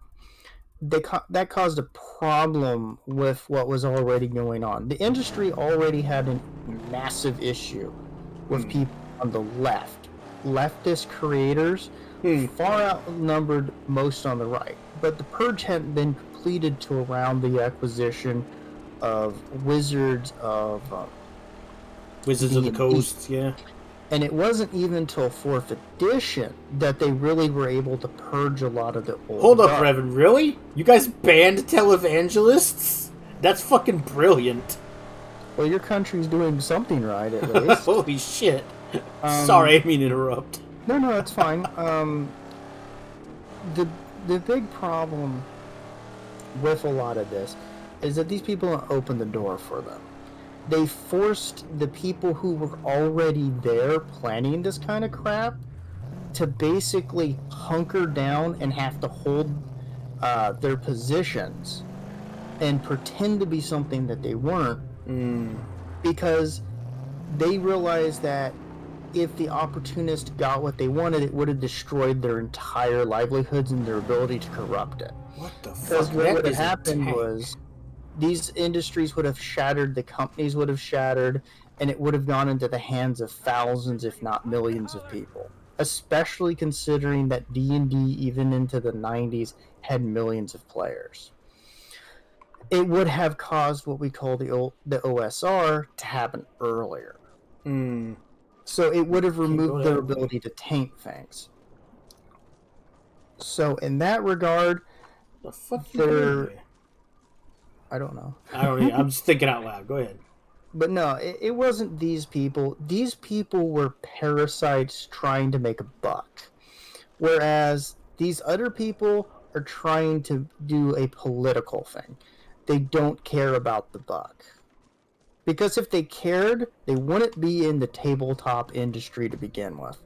that caused a problem with what was already going on. The industry already had a massive issue with people on the left. Leftist creators far outnumbered most on the right. But the purge hadn't been completed to around the acquisition of Wizards of the Coast, yeah. And it wasn't even till 4th edition that they really were able to purge a lot of the old Hold up, guard. Revan, really? You guys banned televangelists? That's fucking brilliant. Well, your country's doing something right, at least. Holy shit. Sorry, I didn't mean to interrupt. No, that's fine. The big problem with a lot of this is that these people don't open the door for them. They forced the people who were already there planning this kind of crap to basically hunker down and have to hold their positions and pretend to be something that they weren't, because they realized that if the opportunist got what they wanted, it would have destroyed their entire livelihoods and their ability to corrupt it. What the fuck? Because what would have happened was these industries would have shattered, the companies would have shattered, and it would have gone into the hands of thousands, if not millions of people. Especially considering that D&D, even into the 90s, had millions of players. It would have caused what we call the OSR to happen earlier. So it would have removed their ability to taint things. So in that regard, the fuck they're... I don't know. I'm just thinking out loud. Go ahead. But no, it wasn't these people. These people were parasites trying to make a buck. Whereas these other people are trying to do a political thing. They don't care about the buck. Because if they cared, they wouldn't be in the tabletop industry to begin with.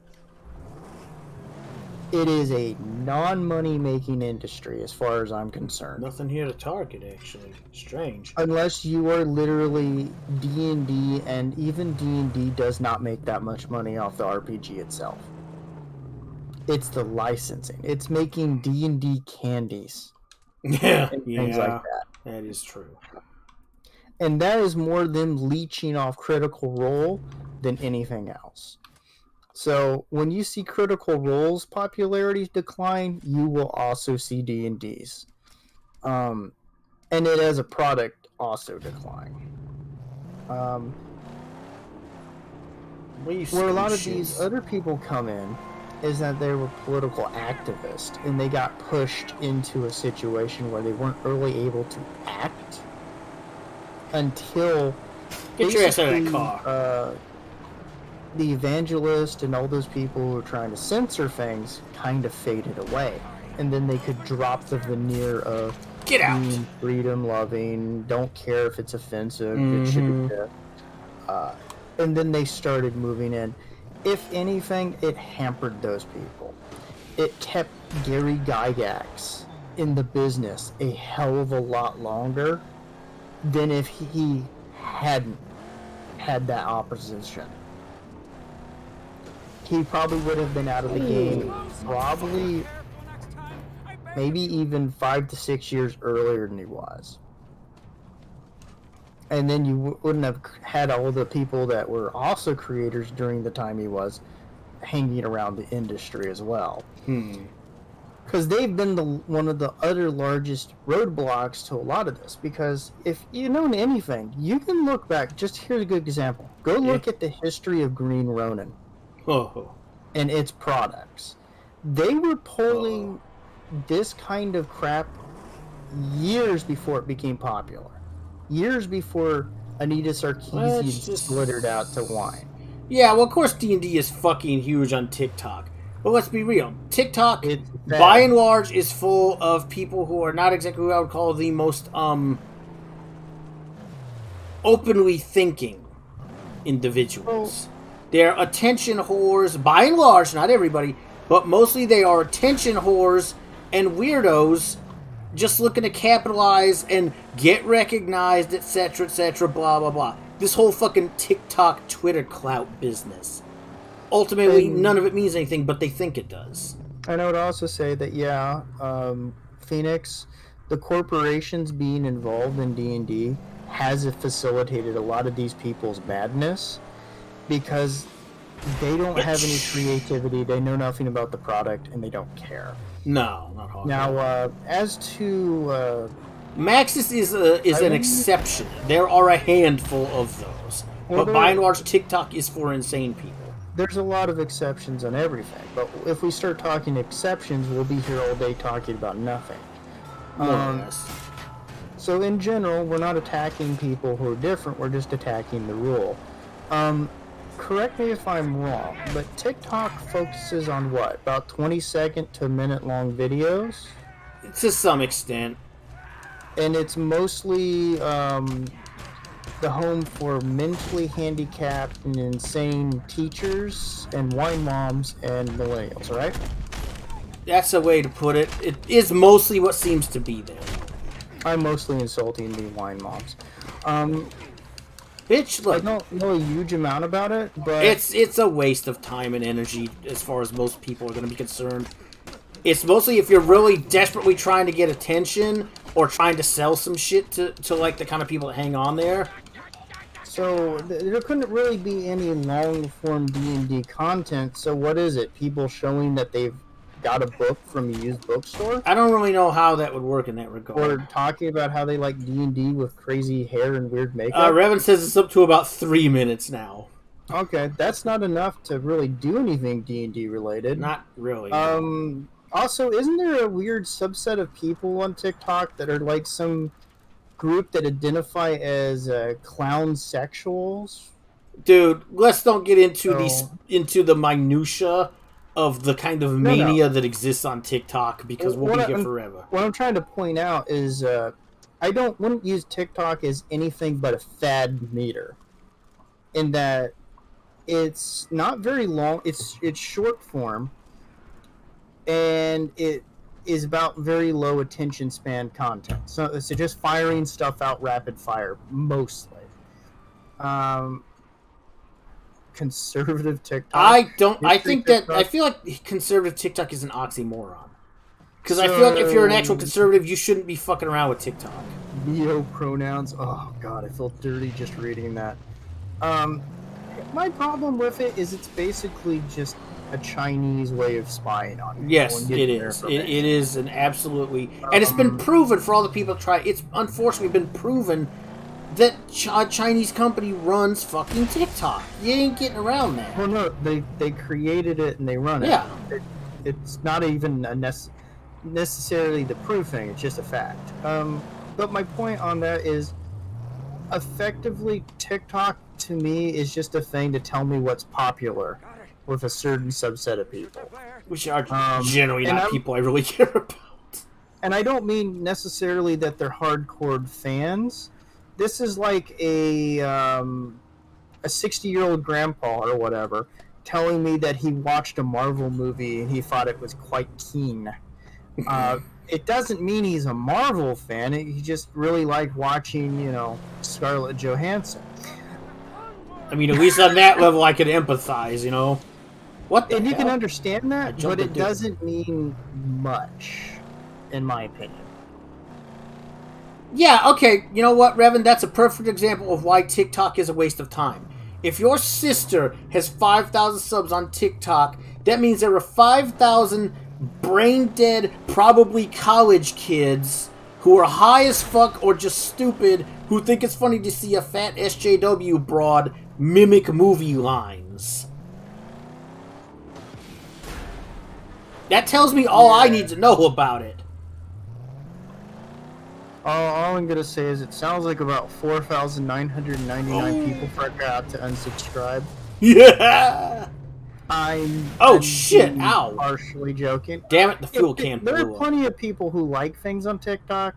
It is a non-money making industry as far as I'm concerned. Nothing here to target, actually. Strange. Unless you are literally D&D, and even D&D does not make that much money off the RPG itself. It's the licensing. It's making D&D candies. Yeah, and things like that. That is true. And that is more them leeching off Critical Role than anything else. So when you see Critical Role's popularity decline, you will also see D&D's. And it as a product also decline. Where a lot of these other people come in is that they were political activists, and they got pushed into a situation where they weren't really able to act until get your ass out of that car. The evangelist and all those people who were trying to censor things kind of faded away, and then they could drop the veneer of being freedom-loving, don't care if it's offensive, it should be and then they started moving in. If anything, it hampered those people. It kept Gary Gygax in the business a hell of a lot longer than if he hadn't had that opposition. He probably would have been out of the game probably maybe even 5 to 6 years earlier than he was. And then you wouldn't have had all the people that were also creators during the time he was hanging around the industry as well. Because they've been one of the other largest roadblocks to a lot of this. Because if you know anything, you can look back. Just here's a good example. Go look at the history of Green Ronin and its products. They were pulling this kind of crap years before it became popular. Years before Anita Sarkeesian glittered out to wine. Yeah, well, of course D&D is fucking huge on TikTok. But let's be real. TikTok, by and large, is full of people who are not exactly what I would call the most openly thinking individuals. They're attention whores, by and large, not everybody, but mostly they are attention whores and weirdos just looking to capitalize and get recognized, etc., blah, blah, blah. This whole fucking TikTok, Twitter clout business. Ultimately, none of it means anything, but they think it does. And I would also say that, Phoenix, the corporations being involved in D&D has facilitated a lot of these people's madness because they don't have any creativity, they know nothing about the product, and they don't care. No, not hard. Now, as to... Maxis is an exception. There are a handful of those. But by and large, TikTok is for insane people. There's a lot of exceptions on everything. But if we start talking exceptions, we'll be here all day talking about nothing. So in general, we're not attacking people who are different. We're just attacking the rule. Correct me if I'm wrong, but TikTok focuses on what? About 20-second to minute-long videos? To some extent. And it's mostly the home for mentally handicapped and insane teachers and wine moms and millennials, right? That's a way to put it. It is mostly what seems to be there. I'm mostly insulting the wine moms. Bitch, look, I don't know a huge amount about it, but... It's a waste of time and energy as far as most people are going to be concerned. It's mostly if you're really desperately trying to get attention or trying to sell some shit to like the kind of people that hang on there. So there couldn't really be any long-form D&D content, so what is it? People showing that they've got a book from a used bookstore? I don't really know how that would work in that regard. Or talking about how they like D&D with crazy hair and weird makeup? Revan says it's up to about 3 minutes now. Okay, that's not enough to really do anything D&D related. Not really. Also, isn't there a weird subset of people on TikTok that are like some group that identify as clown sexuals? Dude, let's don't get into the minutia of the kind of mania that exists on TikTok because we'll be here forever. What I'm trying to point out is I wouldn't use TikTok as anything but a fad meter, in that it's not very long. It's short form, and it is about very low attention span content. So it's just firing stuff out rapid fire mostly. Conservative TikTok. I feel like conservative TikTok is an oxymoron. Because I feel like if you're an actual conservative, you shouldn't be fucking around with TikTok. Neo-pronouns. Oh, God, I feel dirty just reading that. My problem with it is it's basically just a Chinese way of spying on people. Yes, it is. It is an absolutely... And it's been proven for all the people that try... It's unfortunately been proven that a Chinese company runs fucking TikTok. You ain't getting around that. Well, no, they created it and they run it. Yeah. It's not even necessarily the proof thing. It's just a fact. But my point on that is, effectively, TikTok to me is just a thing to tell me what's popular with a certain subset of people, which are generally not people I really care about. And I don't mean necessarily that they're hardcore fans. This is like a 60-year-old grandpa or whatever telling me that he watched a Marvel movie and he thought it was quite keen. It doesn't mean he's a Marvel fan. He just really liked watching, Scarlett Johansson. I mean, at least on that level, I could empathize. You know, what the And you hell? can understand I that, jumped but it into it. doesn't mean much, in my opinion. Yeah, okay, you know what, Revan? That's a perfect example of why TikTok is a waste of time. If your sister has 5,000 subs on TikTok, that means there are 5,000 brain-dead, probably college kids who are high as fuck or just stupid who think it's funny to see a fat SJW broad mimic movie lines. That tells me all I need to know about it. All I'm gonna say is it sounds like about 4,999 people forgot to unsubscribe. Yeah! I'm Shit, being ow. partially joking. Damn it, the fuel can There are blew up. plenty of people who like things on TikTok.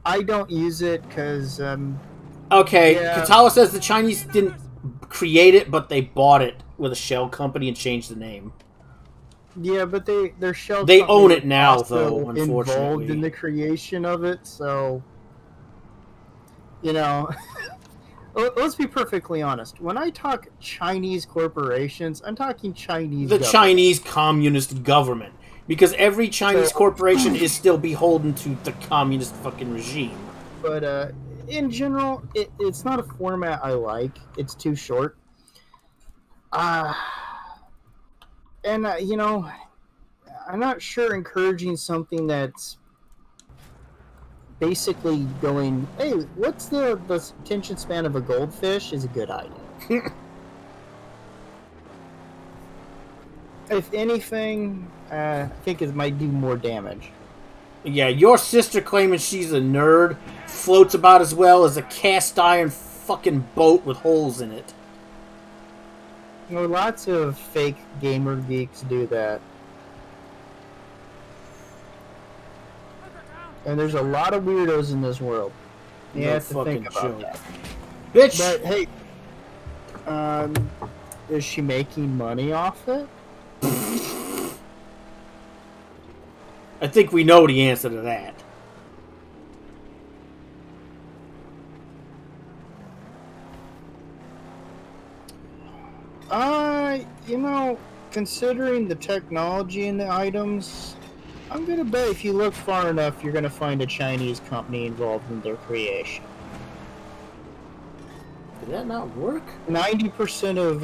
I don't use it because Okay, yeah. Katala says the Chinese didn't create it, but they bought it with a shell company and changed the name. Yeah, but their shell They company own it was now, also though, unfortunately. involved in the creation of it, so you know. Let's be perfectly honest. When I talk Chinese corporations, I'm talking Chinese The government. Chinese Communist government. Because every Chinese So- corporation is still beholden to the communist fucking regime. But in general, it's not a format I like. It's too short. You know, I'm not sure encouraging something that's basically going, hey, what's the attention span of a goldfish is a good idea. If anything, I think it might do more damage. Yeah, your sister claiming she's a nerd floats about as well as a cast iron fucking boat with holes in it. You know, lots of fake gamer geeks do that. And there's a lot of weirdos in this world. You No have to fucking think about joke. that. Bitch! But hey, is she making money off it? I think we know the answer to that. You know, considering the technology in the items, I'm gonna bet if you look far enough, you're gonna find a Chinese company involved in their creation. Did that not work? 90% of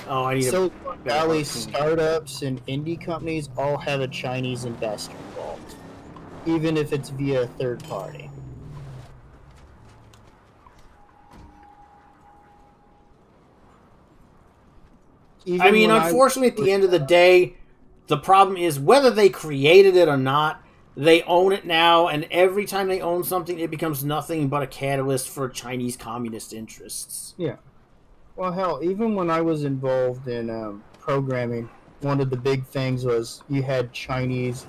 Oh, I need Silicon Valley harpoon. startups and indie companies all have a Chinese investor involved, even if it's via a third party. I mean, unfortunately, at the end of the day, the problem is whether they created it or not, they own it now, and every time they own something, it becomes nothing but a catalyst for Chinese communist interests. Yeah. Well, hell, even when I was involved in programming, one of the big things was you had Chinese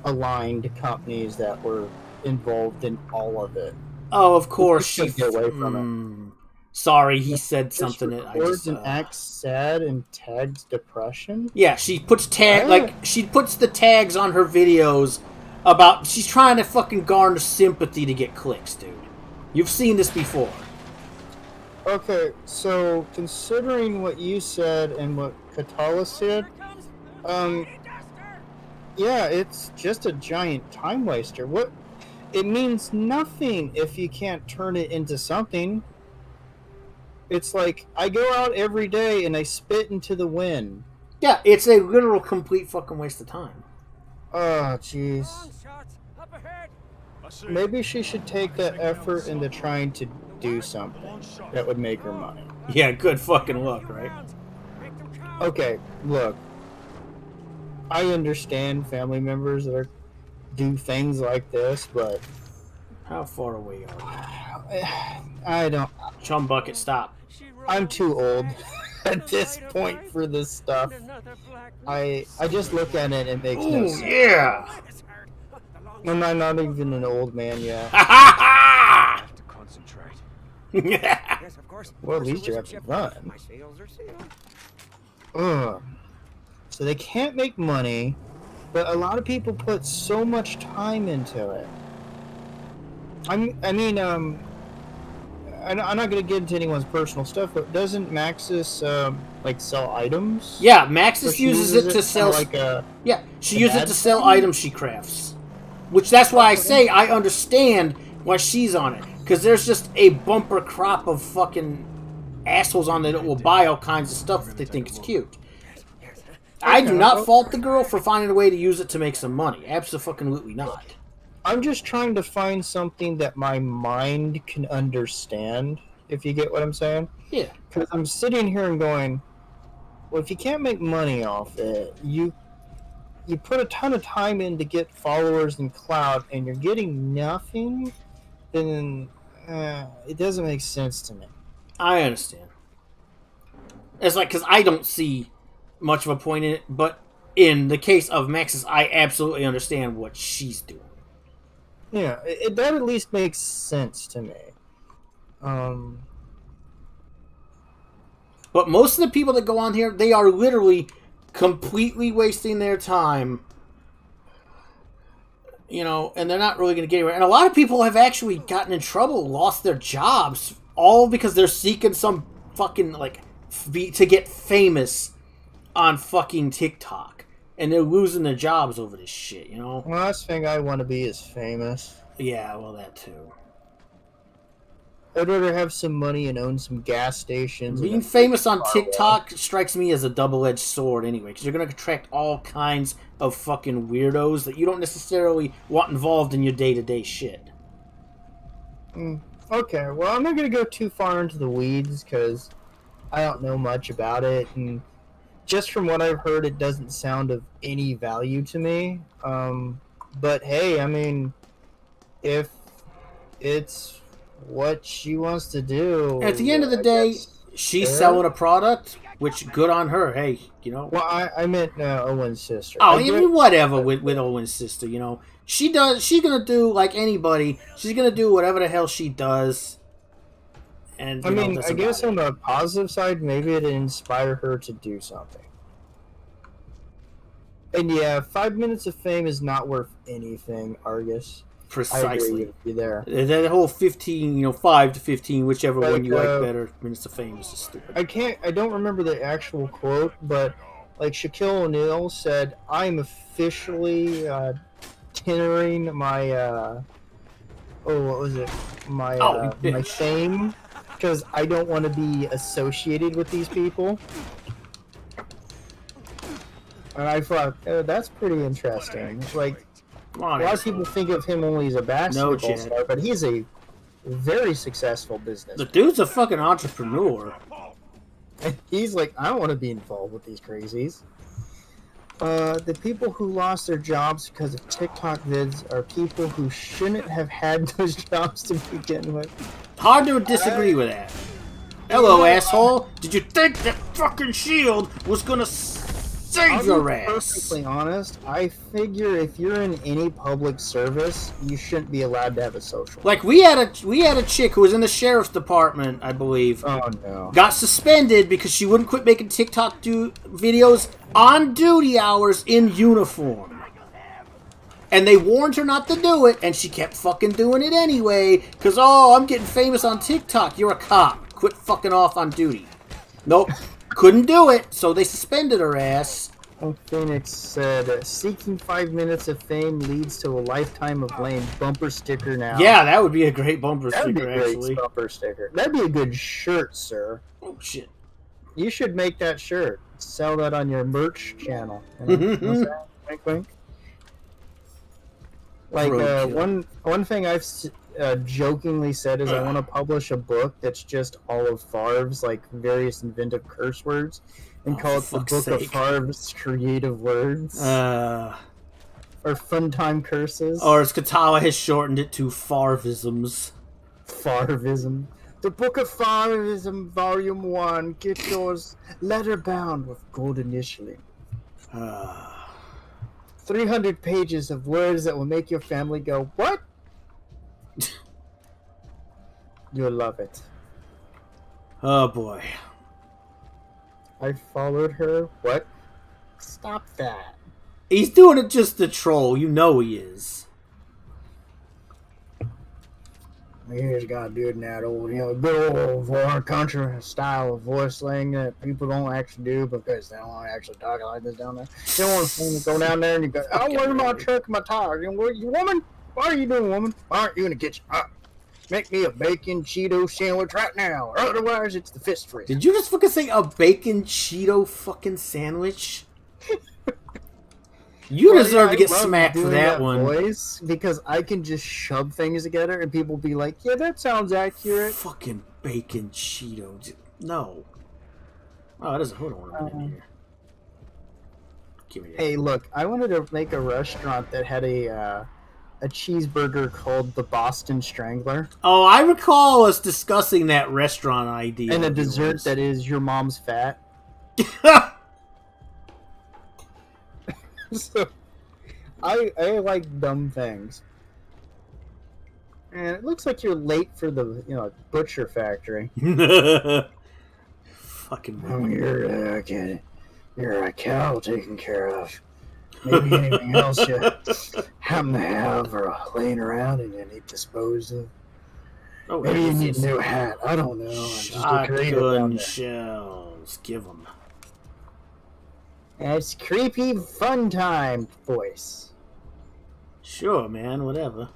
aligned companies that were involved in all of it. Oh, of course, We she... couldn't get away from it. Sorry, he said Just something that I records just... and acts sad and tags depression. Yeah, she puts What? she puts the tags on her videos about... She's trying to fucking garner sympathy to get clicks, dude. You've seen this before. Okay, so considering what you said and what Katala said, yeah, it's just a giant time waster. What? It means nothing if you can't turn it into something. It's like I go out every day and I spit into the wind. Yeah, it's a literal complete fucking waste of time. Oh, jeez. Up ahead. I see. Maybe she should take that effort into trying to do something that would make her money. Yeah, good fucking luck, right? Make them count. Okay, look. I understand family members that do things like this, but How far away are we? I don't. Chum Bucket, stop. I'm too old at this point for this stuff. I just look at it and it makes no Ooh, sense. yeah! I'm not even an old man yet. Ha ha have to concentrate. ha! Yes, of course. Well, at least you're having fun. My sails are sealed. Ugh. So they can't make money, but a lot of people put so much time into it. I'm not gonna get into anyone's personal stuff, but doesn't Maxis like sell items? Yeah, Or Maxis she uses it to sell. like a Yeah, she a uses it bad to sell thing? items she crafts. Which that's why I say I understand why she's on it. Because there's just a bumper crop of fucking assholes on there that will buy all kinds of stuff if they think it's cute. I do not fault the girl for finding a way to use it to make some money. Absolutely not. I'm just trying to find something that my mind can understand, if you get what I'm saying. Yeah. Because I'm sitting here and going, well, if you can't make money off it, you put a ton of time in to get followers and clout, and you're getting nothing, then it doesn't make sense to me. I understand. It's like, because I don't see much of a point in it, but in the case of Maxis, I absolutely understand what she's doing. Yeah, that at least makes sense to me. But most of the people that go on here, they are literally completely wasting their time. You know, and they're not really going to get anywhere. And a lot of people have actually gotten in trouble, lost their jobs, all because they're seeking some fucking, like, to get famous on fucking TikTok. And they're losing their jobs over this shit, you know? The last thing I want to be is famous. Yeah, well, that too. I'd rather have some money and own some gas stations. Being famous on TikTok strikes me as a double-edged sword anyway, because you're going to attract all kinds of fucking weirdos that you don't necessarily want involved in your day-to-day shit. Okay, well, I'm not going to go too far into the weeds, because I don't know much about it, and just from what I've heard, it doesn't sound of any value to me. But hey, I mean, if it's what she wants to do... At the end of the day, she's selling a product, which good on her. Hey, you know. Well, I meant Owen's sister. Oh, I mean, whatever with Owen's sister, you know. She's gonna do like anybody. She's gonna do whatever the hell she does. And I mean, I guess on the positive side, maybe it'd inspire her to do something. And yeah, 5 minutes of fame is not worth anything, Argus. Precisely. I agree with you there. That whole 15, 5 to 15, whichever like, one you like better, minutes of fame is just stupid. I don't remember the actual quote, but like Shaquille O'Neal said, I'm officially tendering my, what was it? My fame, because I don't want to be associated with these people. And I thought, that's pretty interesting. Like, a lot of people think of him only as a basketball star, but he's a very successful businessman. The dude's a fucking entrepreneur. And he's like, I don't want to be involved with these crazies. The people who lost their jobs because of TikTok vids are people who shouldn't have had those jobs to begin with. Hard to disagree with that. Hello, asshole. Did you think that fucking shield was gonna save your ass? I'll be perfectly honest. I figure if you're in any public service, you shouldn't be allowed to have a social. Like we had a chick who was in the sheriff's department, I believe. Oh no. Got suspended because she wouldn't quit making TikTok videos on duty hours in uniform. And they warned her not to do it, and she kept fucking doing it anyway. Because, oh, I'm getting famous on TikTok. You're a cop. Quit fucking off on duty. Nope. Couldn't do it, so they suspended her ass. Phoenix said, seeking 5 minutes of fame leads to a lifetime of blame. Bumper sticker now. Yeah, that would be a great bumper That'd sticker, be a great actually. bumper sticker. That'd be a good shirt, sir. Oh, shit. You should make that shirt. Sell that on your merch channel. You know? What's that? Wink, wink. Like, one thing I've jokingly said is I want to publish a book that's just all of Favre's, like, various inventive curse words, and call it the Book of Favre's Creative Words. Or Fun Time Curses. Or as Katawa has shortened it to Favreisms. Favreism. The Book of Favreism, Volume 1. Get yours leather-bound with gold initialing. 300 pages of words that will make your family go, what? You'll love it. Oh, boy. I followed her. What? Stop that. He's doing it just to troll. You know he is. You just gotta do it in that old, good old foreign country style of voice slang that people don't actually do because they don't actually talk like this down there. You don't want to go down there and you go, oh, where's my truck and my tires? You woman? What are you doing, woman? Why aren't you in the kitchen? Make me a bacon Cheeto sandwich right now, or otherwise it's the fist freeze. Did you just fucking say a bacon Cheeto fucking sandwich? You deserve to get smacked for that one. Voice because I can just shove things together and people be like, yeah, that sounds accurate. Fucking bacon Cheeto. No. Oh, there's a hood ornament in here. Give me that. Hey, look, I wanted to make a restaurant that had a cheeseburger called the Boston Strangler. Oh, I recall us discussing that restaurant idea. And a dessert that is your mom's fat. So, I like dumb things. And it looks like you're late for the butcher factory. Fucking Oh, you're a cow taken care of. Maybe anything else you happen to have or laying around and you need disposed of. Oh, Maybe you need a new hat. I don't know. Just get creative down shotgun there. shells. Give them. It's creepy fun time voice. Sure, man. Whatever.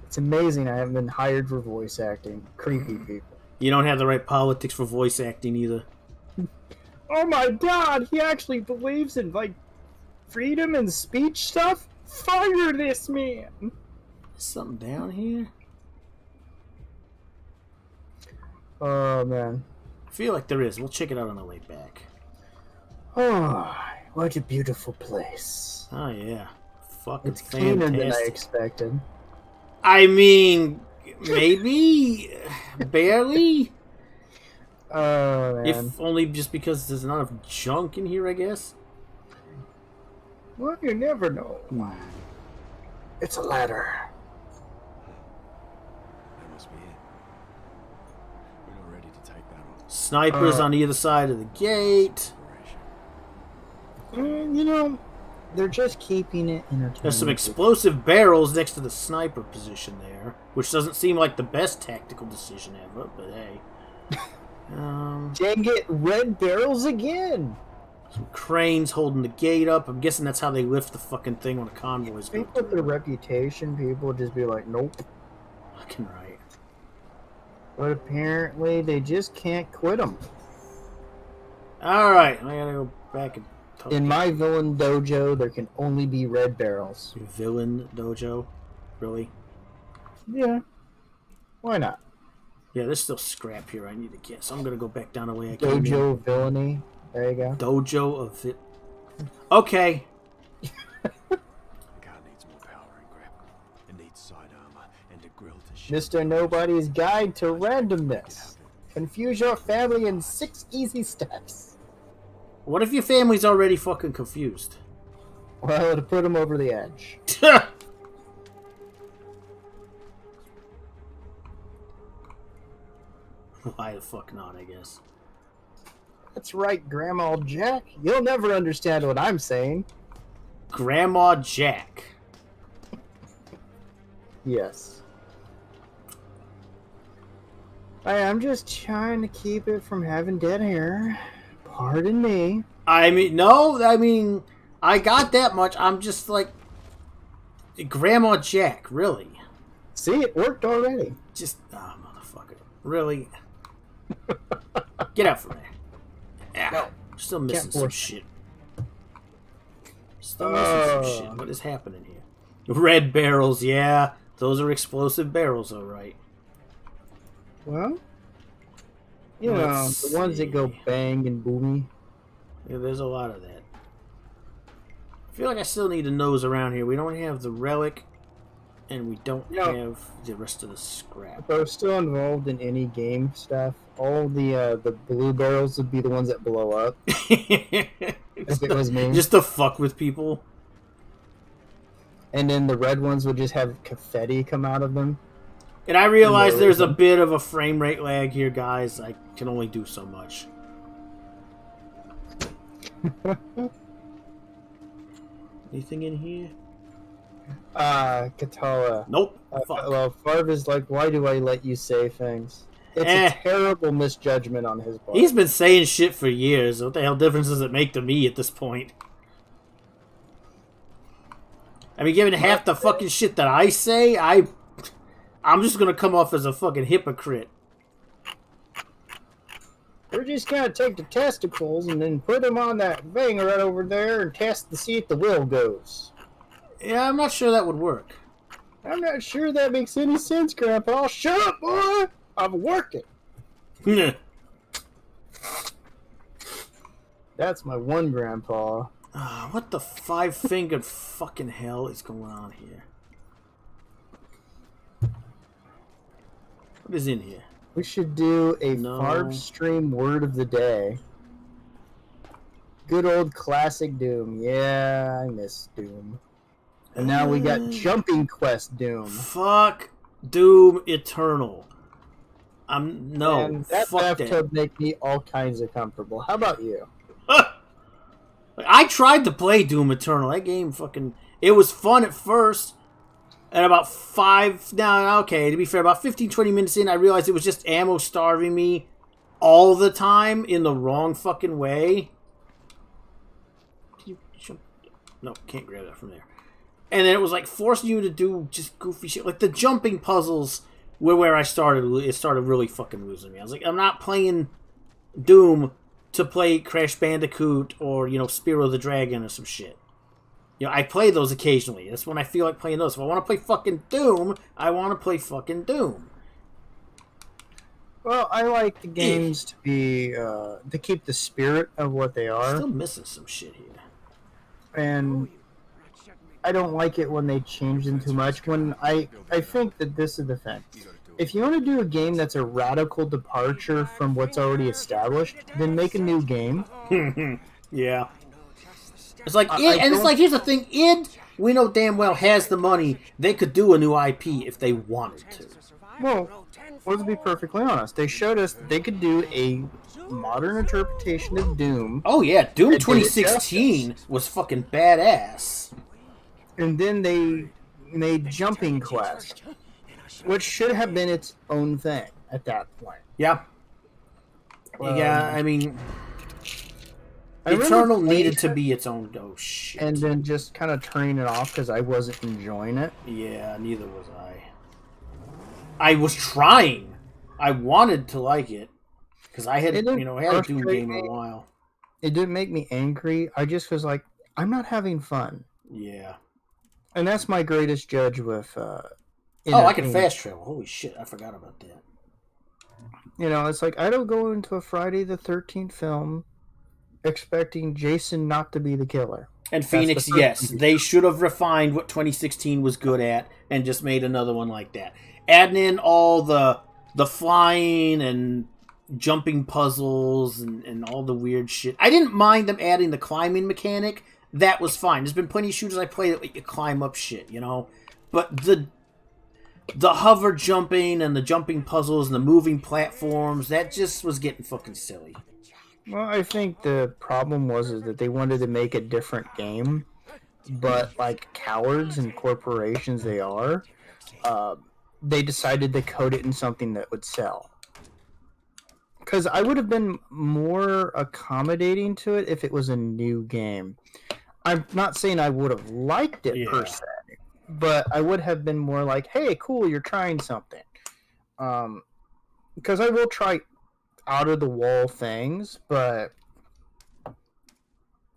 It's amazing I haven't been hired for voice acting. Creepy people. You don't have the right politics for voice acting either. Oh my god, he actually believes in, freedom and speech stuff? Fire this man! There's something down here? Oh, man. I feel like there is. We'll check it out on the way back. Oh, what a beautiful place. Oh, yeah. Fucking It's cleaner than I fantastic. expected. I mean, maybe? Barely? Oh, man. If only just because there's not enough junk in here, I guess. Well, you never know. It's a ladder. That must be it. We're not ready to take that on. Snipers on either side of the gate. They're just keeping it entertaining. There's some explosive barrels next to the sniper position there, which doesn't seem like the best tactical decision ever, but hey. Dang it, red barrels again! Some cranes holding the gate up. I'm guessing that's how they lift the fucking thing when a convoy's going People with their reputation, people would just be like, nope. Fucking right. But apparently, they just can't quit them. Alright, I gotta go back and talk. In my villain dojo, there can only be red barrels. Villain dojo? Really? Yeah. Why not? Yeah, there's still scrap here I need to get, so I'm gonna go back down the way I came in. Dojo villainy. There you go. Dojo of it. Okay. The car needs more power and grip. It needs side armor and a grill to shoot. Mr. Nobody's Guide to Randomness. Confuse your family in 6 easy steps. What if your family's already fucking confused? Well, to put them over the edge. Why the fuck not, I guess. That's right, Grandma Jack. You'll never understand what I'm saying. Grandma Jack. Yes. I'm just trying to keep it from having dead hair. Pardon me. I got that much. I'm just like... Grandma Jack, really? See, it worked already. Just... Oh, motherfucker. Really? Get out from there. Yeah, No. still missing Can't some force shit. Still missing some shit. What is happening here? Red barrels, yeah. Those are explosive barrels, alright. Well, Let's the ones that go see. bang and boomy. Yeah, there's a lot of that. I feel like I still need to nose around here. We don't have the relic, and we don't No. have the rest of the scrap. If I was still involved in any game stuff, all the blue barrels would be the ones that blow up. If it was me. Just to fuck with people. And then the red ones would just have confetti come out of them. And I realize No, there's a okay. bit of a frame rate lag here, guys. I can only do so much. Anything in here? Katala. Nope. Fuck. Well, Farv is like, why do I let you say things? It's a terrible misjudgment on his part. He's been saying shit for years. What the hell difference does it make to me at this point? I mean, given half the fucking shit that I say, I'm just gonna come off as a fucking hypocrite. We're just gonna take the testicles and then put them on that thing right over there and test to see if the will goes. Yeah, I'm not sure that would work. I'm not sure that makes any sense, Grandpa. Shut up, boy! I'm working. That's my one grandpa. What the five-fingered fucking hell is going on here? What is in here? We should do a Farv stream word of the day. Good old classic Doom. Yeah, I miss Doom. And now we got Jumping Quest Doom. Fuck Doom Eternal. No. And that bathtub make me all kinds of comfortable. How about you? I tried to play Doom Eternal. That game fucking... It was fun at first. And about to be fair, about 15, 20 minutes in, I realized it was just ammo starving me all the time in the wrong fucking way. No, can't grab that from there. And then it was like forcing you to do just goofy shit. Like the jumping puzzles were where I started. It started really fucking losing me. I was like, I'm not playing Doom to play Crash Bandicoot or, Spyro the Dragon or some shit. I play those occasionally. That's when I feel like playing those. If I want to play fucking Doom, I want to play fucking Doom. Well, I like the games to be to keep the spirit of what they are. Still missing some shit here. And I don't like it when they change them too much. When I think that this is the thing. If you want to do a game that's a radical departure from what's already established, then make a new game. Yeah. It's like, here's the thing, id, we know damn well, has the money. They could do a new IP if they wanted to. Well, let's be perfectly honest. They showed us that they could do a modern interpretation of Doom. Oh yeah, Doom 2016 was fucking badass. And then they made Jumping Quest, which should have been its own thing at that point. Yeah. I mean... Eternal needed to be its own. Oh shit! And then just kind of turning it off because I wasn't enjoying it. Yeah, neither was I. I was trying. I wanted to like it because I had, had a Doom game in a while. It didn't make me angry. I just was like, I'm not having fun. Yeah. And that's my greatest judge with. I can fast travel. Holy shit! I forgot about that. It's like I don't go into a Friday the 13th film expecting Jason not to be the killer. And Phoenix, yes, they should have refined what 2016 was good at and just made another one like that. Adding in all the flying and jumping puzzles and all the weird shit. I didn't mind them adding the climbing mechanic. That was fine. There's been plenty of shooters I play that let you climb up shit, But the hover jumping and the jumping puzzles and the moving platforms, that just was getting fucking silly. Well, I think the problem was that they wanted to make a different game, but like cowards and corporations they are, they decided to code it in something that would sell. Because I would have been more accommodating to it if it was a new game. I'm not saying I would have liked it per se, but I would have been more like, hey, cool, you're trying something. Because I will try out of the wall things, but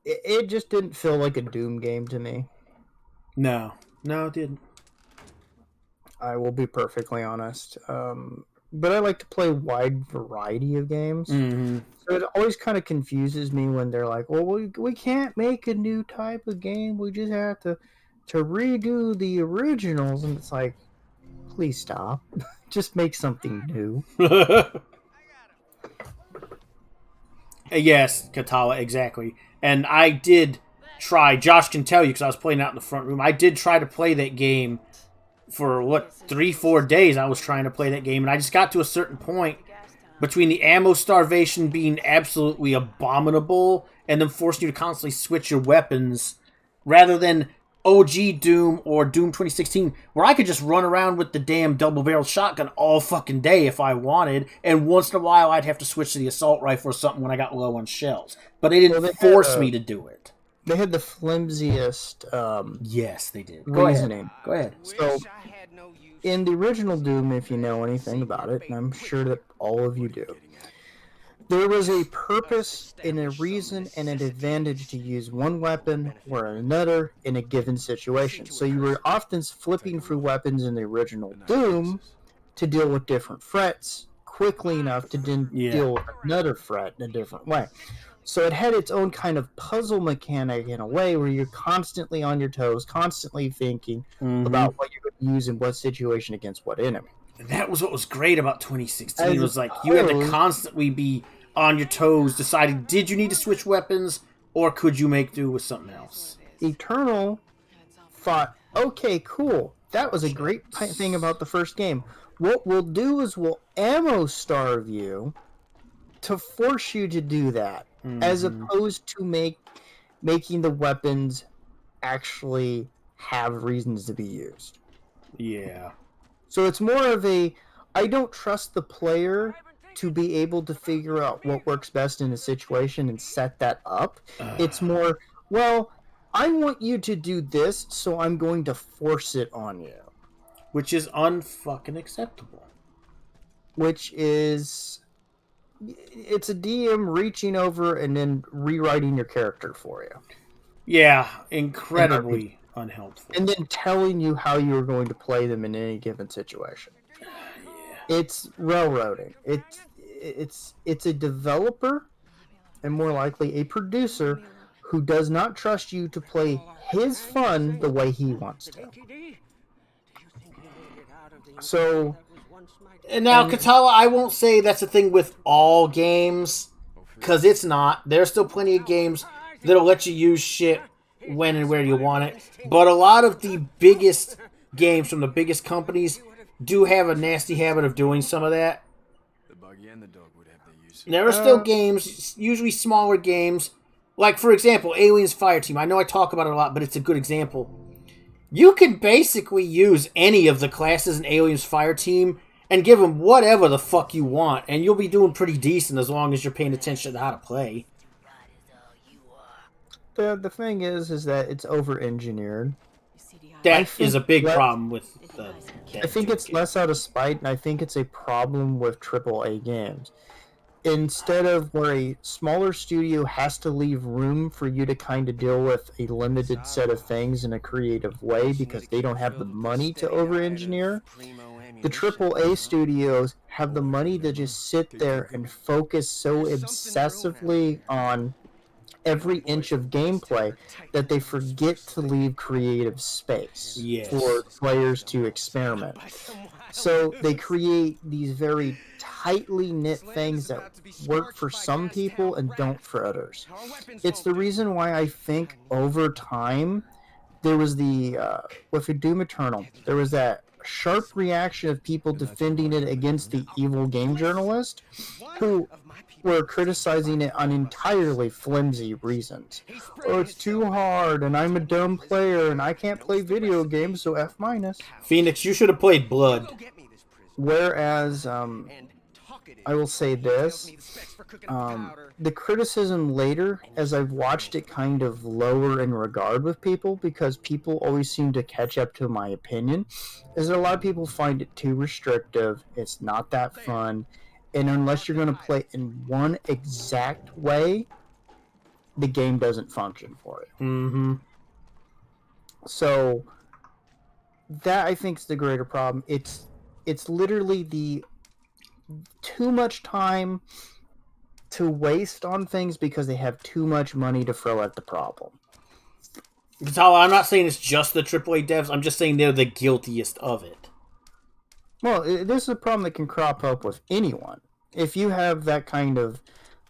it just didn't feel like a Doom game to me. No, it didn't. I will be perfectly honest. But I like to play a wide variety of games. Mm-hmm. So it always kind of confuses me when they're like, well, we can't make a new type of game. We just have to redo the originals. And it's like, please stop. Just make something new. Yes, Katala, exactly. And I did try, Josh can tell you because I was playing out in the front room, I did try to play that game for, 3-4 days I was trying to play that game, and I just got to a certain point between the ammo starvation being absolutely abominable and them forcing you to constantly switch your weapons rather than OG Doom or Doom 2016, where I could just run around with the damn double-barreled shotgun all fucking day if I wanted, and once in a while I'd have to switch to the assault rifle or something when I got low on shells. But they didn't force me to do it. They had the flimsiest yes, they did. reasoning. Go ahead. So, in the original Doom, if you know anything about it, and I'm sure that all of you do, there was a purpose and a reason and an advantage to use one weapon or another in a given situation. So you were often flipping through weapons in the original Doom to deal with different threats quickly enough to deal with another threat in a different way. So it had its own kind of puzzle mechanic in a way where you're constantly on your toes, constantly thinking about what you're going to use in what situation against what enemy. And that was what was great about 2016. It was like you had to constantly be on your toes, deciding did you need to switch weapons or could you make do with something else. Eternal thought, okay, cool. That was a great thing about the first game. What we'll do is we'll ammo starve you to force you to do that, as opposed to making the weapons actually have reasons to be used. Yeah. So it's more of a, I don't trust the player to be able to figure out what works best in a situation and set that up. It's more, well, I want you to do this, so I'm going to force it on you. Which is unfucking acceptable. Which is, it's a DM reaching over and then rewriting your character for you. Yeah, incredibly unhelpful. And then telling you how you're going to play them in any given situation. It's railroading. It's a developer, and more likely a producer, who does not trust you to play his fun the way he wants to. So, and now, Katala, I won't say that's a thing with all games, because it's not. There's still plenty of games that'll let you use shit when and where you want it. But a lot of the biggest games from the biggest companies do have a nasty habit of doing some of that. The buggy and the dog would have their use. There are still games, usually smaller games, like, for example, Aliens Fireteam. I know I talk about it a lot, but it's a good example. You can basically use any of the classes in Aliens Fireteam and give them whatever the fuck you want, and you'll be doing pretty decent as long as you're paying attention to how to play. The thing is that it's over-engineered. That is a big problem with the... I think it's less out of spite, and I think it's a problem with AAA games. Instead of where a smaller studio has to leave room for you to kind of deal with a limited set of things in a creative way because they don't have the money to over-engineer, the AAA studios have the money to just sit there and focus so obsessively on every inch of gameplay that they forget to leave creative space for players to experiment. So they create these very tightly knit things that work for some people and don't for others. It's the reason why I think over time there was with Doom Eternal, there was that sharp reaction of people defending it against the evil game journalist who were criticizing it on entirely flimsy reasons. Oh, it's too hard, and I'm a dumb player, and I can't play video games, so F-. Phoenix, you should have played Blood. Whereas, I will say this, the criticism later, as I've watched it kind of lower in regard with people, because people always seem to catch up to my opinion, is that a lot of people find it too restrictive, it's not that fun, and unless you're going to play in one exact way, the game doesn't function for you. Mm-hmm. So, that I think is the greater problem. It's literally the too much time to waste on things because they have too much money to throw at the problem. I'm not saying it's just the AAA devs. I'm just saying they're the guiltiest of it. Well, this is a problem that can crop up with anyone. If you have that kind of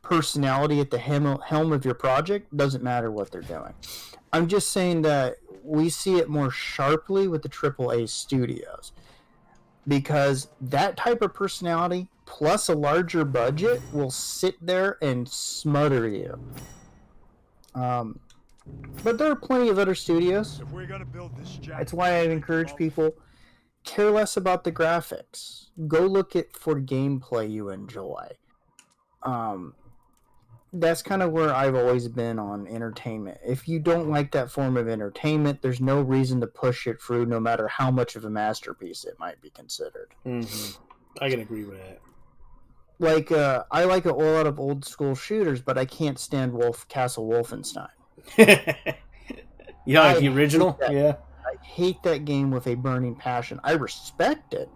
personality at the helm of your project, doesn't matter what they're doing. I'm just saying that we see it more sharply with the AAA studios. Because that type of personality, plus a larger budget, will sit there and smother you. But there are plenty of other studios. If we're gonna build this jack, That's why I encourage people, care less about the graphics. Go look at for gameplay you enjoy. That's kind of where I've always been on entertainment. If you don't like that form of entertainment, there's no reason to push it through, no matter how much of a masterpiece it might be considered. Mm-hmm. I can agree with that. Like, I like a lot of old school shooters, but I can't stand Castle Wolfenstein. You like the original? Yeah. I hate that game with a burning passion. I respect it.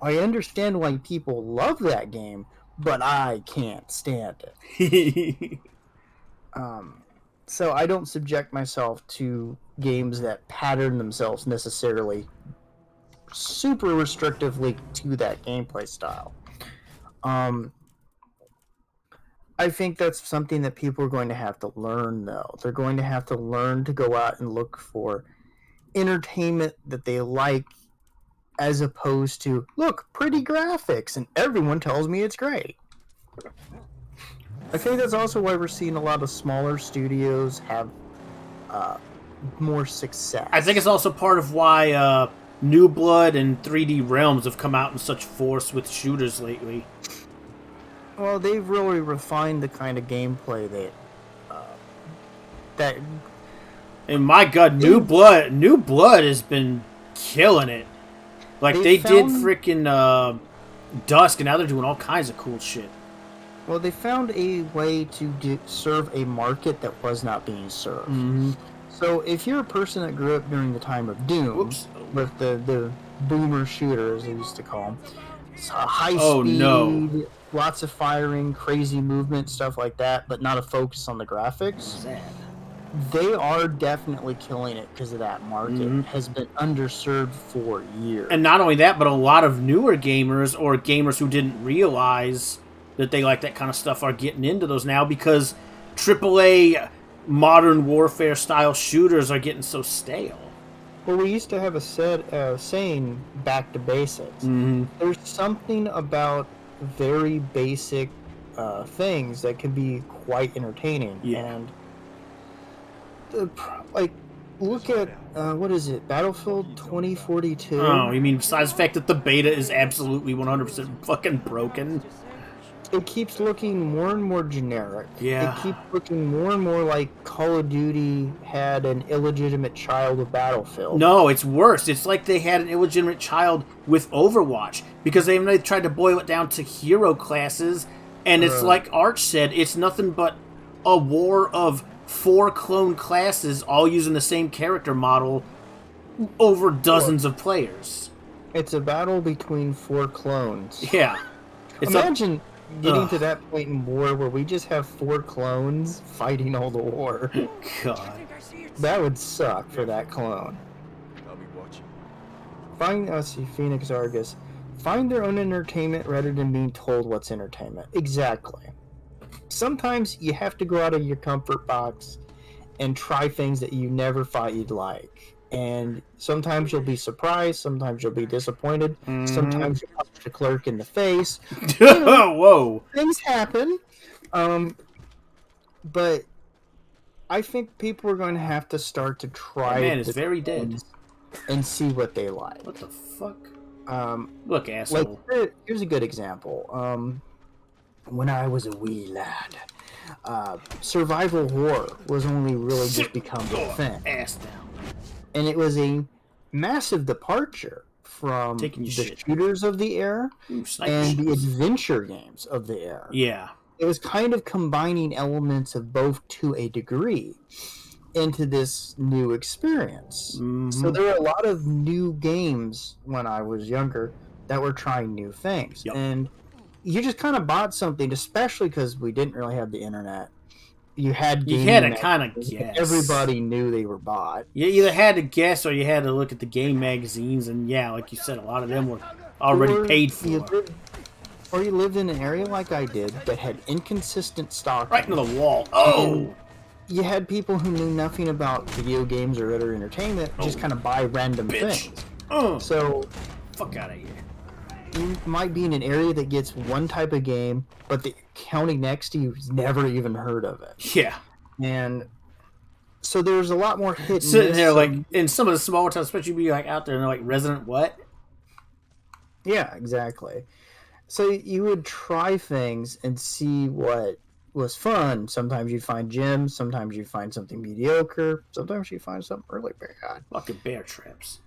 I understand why people love that game, but I can't stand it. So I don't subject myself to games that pattern themselves necessarily super restrictively to that gameplay style. I think that's something that people are going to have to learn, though. They're going to have to learn to go out and look for entertainment that they like, as opposed to, look, pretty graphics, and everyone tells me it's great. I think that's also why we're seeing a lot of smaller studios have more success. I think it's also part of why New Blood and 3D Realms have come out in such force with shooters lately. Well, they've really refined the kind of gameplay that. And my God, New Blood has been killing it. Like they did freaking Dusk, and now they're doing all kinds of cool shit. Well, they found a way to serve a market that was not being served. Mm-hmm. So, if you're a person that grew up during the time of Doom, with the boomer shooter, as they used to call them, high speed, lots of firing, crazy movement, stuff like that, but not a focus on the graphics. They are definitely killing it because of that market. Mm-hmm. Has been underserved for years. And not only that, but a lot of newer gamers or gamers who didn't realize that they like that kind of stuff are getting into those now because AAA modern warfare style shooters are getting so stale. Well, we used to have a saying, back to basics. Mm-hmm. There's something about very basic things that can be quite entertaining. Yeah. And look at what is it, Battlefield 2042? Oh, you mean besides the fact that the beta is absolutely 100% fucking broken? It keeps looking more and more generic. Yeah. It keeps looking more and more like Call of Duty had an illegitimate child of Battlefield. No, it's worse. It's like they had an illegitimate child with Overwatch because they tried to boil it down to hero classes, and it's like Arch said, it's nothing but a war of 4 clone classes all using the same character model over dozens of players. It's a battle between 4 clones. Yeah. Imagine getting to that point in war where we just have 4 clones fighting all the war. God. That would suck for that clone. I'll be watching. Phoenix Argus. Find their own entertainment rather than being told what's entertainment. Exactly. Sometimes you have to go out of your comfort box and try things that you never thought you'd like. And sometimes you'll be surprised, sometimes you'll be disappointed, sometimes you'll punch the clerk in the face. Whoa! Things happen. But I think people are going to have to start to try it's very dead. And see what they like. What the fuck? Look, asshole. Like, here's a good example. When I was a wee lad, survival horror was only really just becoming a thing. Ass down. And it was a massive departure from the shooters of the era and the adventure games of the era. Yeah. It was kind of combining elements of both to a degree into this new experience. Mm-hmm. So there were a lot of new games when I was younger that were trying new things. Yep. And you just kind of bought something, especially because we didn't really have the internet. You had to kind of guess. Everybody knew they were bought. You either had to guess or you had to look at the game magazines, and yeah, like you said, a lot of them were already paid for. Or you lived in an area like I did that had inconsistent stock. Right into the wall. Oh! And you had people who knew nothing about video games or other entertainment just kind of buy random things. So, fuck out of here. You might be in an area that gets one type of game, but the county next to you has never even heard of it. Yeah. And So there's a lot more hit and Sitting miss, there, like, in some of the smaller towns, especially be like out there and they're like, resident what? Yeah, exactly. So you would try things and see what was fun. Sometimes you'd find gems, sometimes you'd find something mediocre, sometimes you'd find something really bad. Fucking bear traps.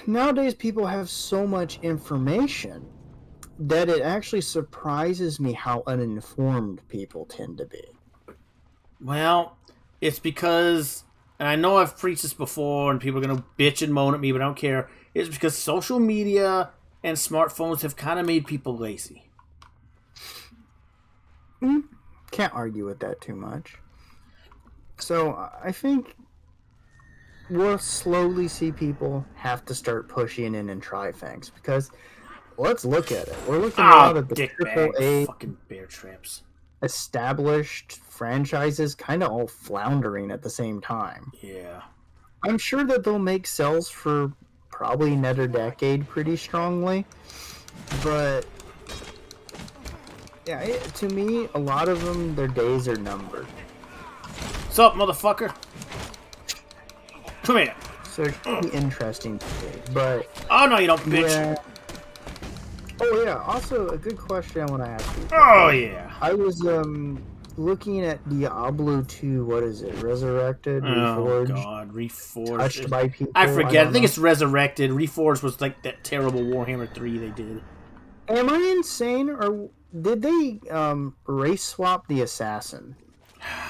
Nowadays people have so much information that it actually surprises me how uninformed people tend to be. Well, it's because, and I know I've preached this before, and people are going to bitch and moan at me, but I don't care. It's because social media and smartphones have kind of made people lazy. Can't argue with that too much. So I think we'll slowly see people have to start pushing in and try things, because let's look at it. We're looking at a lot of the AAA fucking bear traps. established franchises kind of all floundering at the same time. Yeah. I'm sure that they'll make sales for probably another decade pretty strongly, but yeah, to me, a lot of them, their days are numbered. What's up, motherfucker? Come here. So it should be interesting to see, but... Oh, no, you don't, bitch. Yeah. Oh, yeah, also, a good question I want to ask you. Oh, yeah. I was, looking at Diablo 2, what is it? Resurrected? Reforged? Oh, God, Reforged. Touched by people? I forget. I think know. it's Resurrected. Reforged was like that terrible Warhammer 3 they did. Am I insane, or did they, race swap the assassin?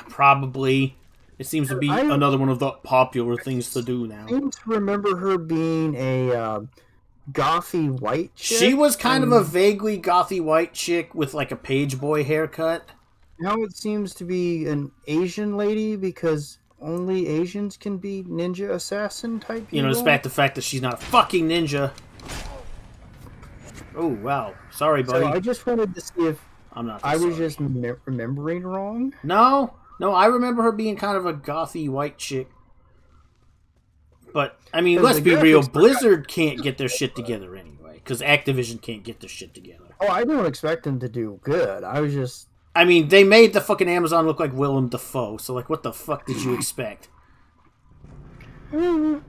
Probably. It seems to be another one of the popular things to do now. I seem to remember her being a gothy white chick. She was kind of a vaguely gothy white chick with like a page boy haircut. Now it seems to be an Asian lady, because only Asians can be ninja assassin type people. You know, despite the fact that she's not a fucking ninja. Oh, wow. Sorry, buddy. So I just wanted to see if I'm not I was sorry. just remembering wrong. No, I remember her being kind of a gothy white chick. But, I mean, let's the be real. graphics Blizzard can't get their shit together anyway. Because Activision can't get their shit together. Oh, I don't expect them to do good. I was just... I mean, they made the fucking Amazon look like Willem Dafoe. So, like, what the fuck did you expect? Oh,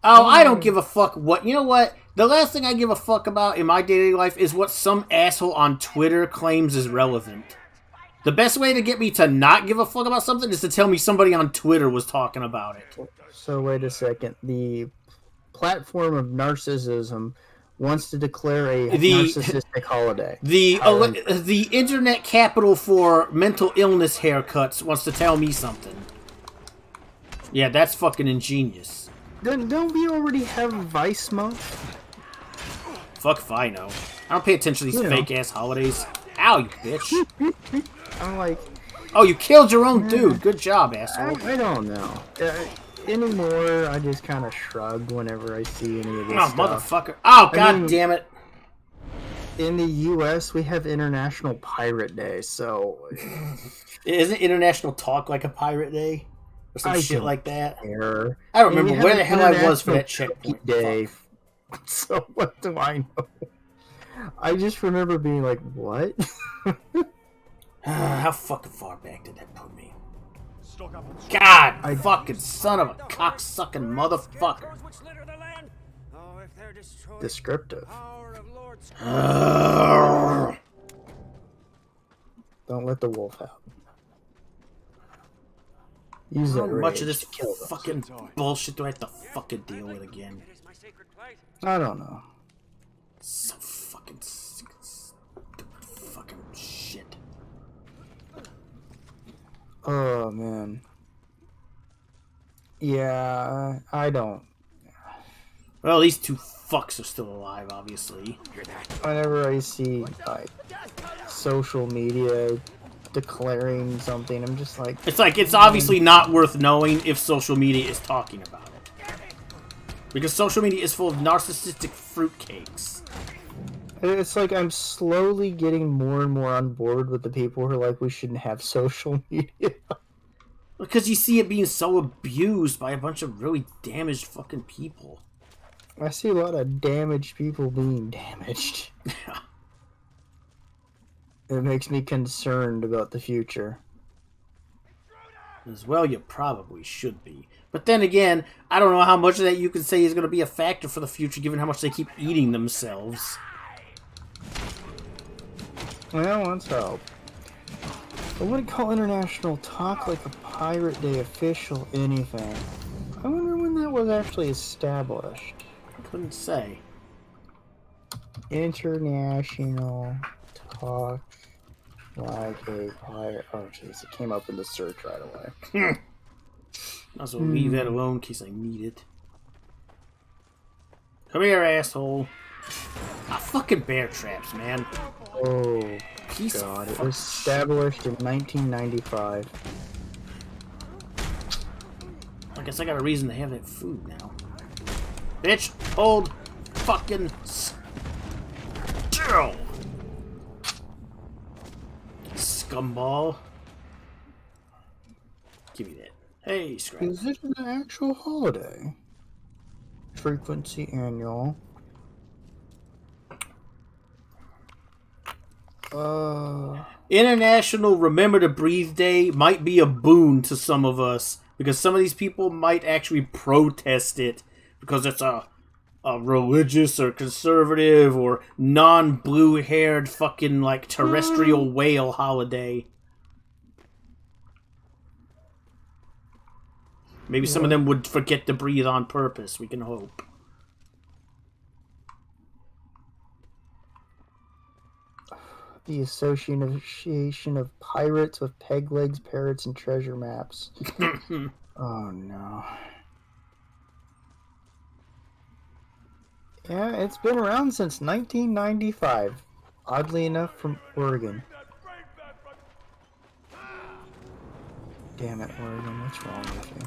I don't give a fuck what... You know what? The last thing I give a fuck about in my daily life is what some asshole on Twitter claims is relevant. The best way to get me to not give a fuck about something is to tell me somebody on Twitter was talking about it. So, wait a second. The platform of narcissism wants to declare a narcissistic holiday. The internet capital for mental illness haircuts wants to tell me something. Yeah, that's fucking ingenious. Then don't we already have Vice Month? Fuck if I know. I don't pay attention to these fake-ass holidays. Ow, you bitch. I'm like... Oh, you killed your own dude. Good job, asshole. I don't know. Anymore, I just kind of shrug whenever I see any of this stuff. Motherfucker. Oh, god damn it. In the U.S., we have International Pirate Day, so... Isn't International Talk like a pirate day? Or some shit like that? Care. I don't remember where the hell I was for that checkpoint. Day. So what do I know? I just remember being like, what? How fucking far back did that put me? God, fucking son of a cocksucking motherfucker. Descriptive. Don't let the wolf out. Use that How much of rage this to kill them. fucking bullshit do I have to fucking deal with again? I don't know. So fucking shit. Oh man. Yeah, I don't. Well, these two fucks are still alive, obviously. Whenever I see like social media declaring something, I'm just like, It's obviously not worth knowing if social media is talking about it. Because social media is full of narcissistic fruitcakes. it's like I'm slowly getting more and more on board with the people who are like, we shouldn't have social media. Because you see it being so abused by a bunch of really damaged fucking people. I see a lot of damaged people being damaged. Yeah. It makes me concerned about the future. As well, you probably should be. But then again, I don't know how much of that you can say is going to be a factor for the future, given how much they keep eating themselves. Well, let's hope. I wouldn't call International Talk Like a Pirate Day official anything. I wonder when that was actually established. Couldn't say. International Talk Like a Pirate... Oh, jeez, it came up in the search right away. Might as well leave that alone in case I need it. Come here, asshole. Ah, fucking bear traps, man. Oh, Piece God. of It was established in 1995. I guess I got a reason to have that food now. Bitch, old fucking girl. Scumball. Give me that. Hey, Scrap. Is it an actual holiday? Frequency annual. International Remember to Breathe Day might be a boon to some of us because some of these people might actually protest it because it's a religious or conservative or non-blue-haired fucking like terrestrial whale holiday. Maybe some of them would forget to breathe on purpose. We can hope. The Association of Pirates with Peg Legs, Parrots, and Treasure Maps. Oh, no. Yeah, it's been around since 1995. Oddly enough, from Oregon. Damn it, Oregon. What's wrong with you?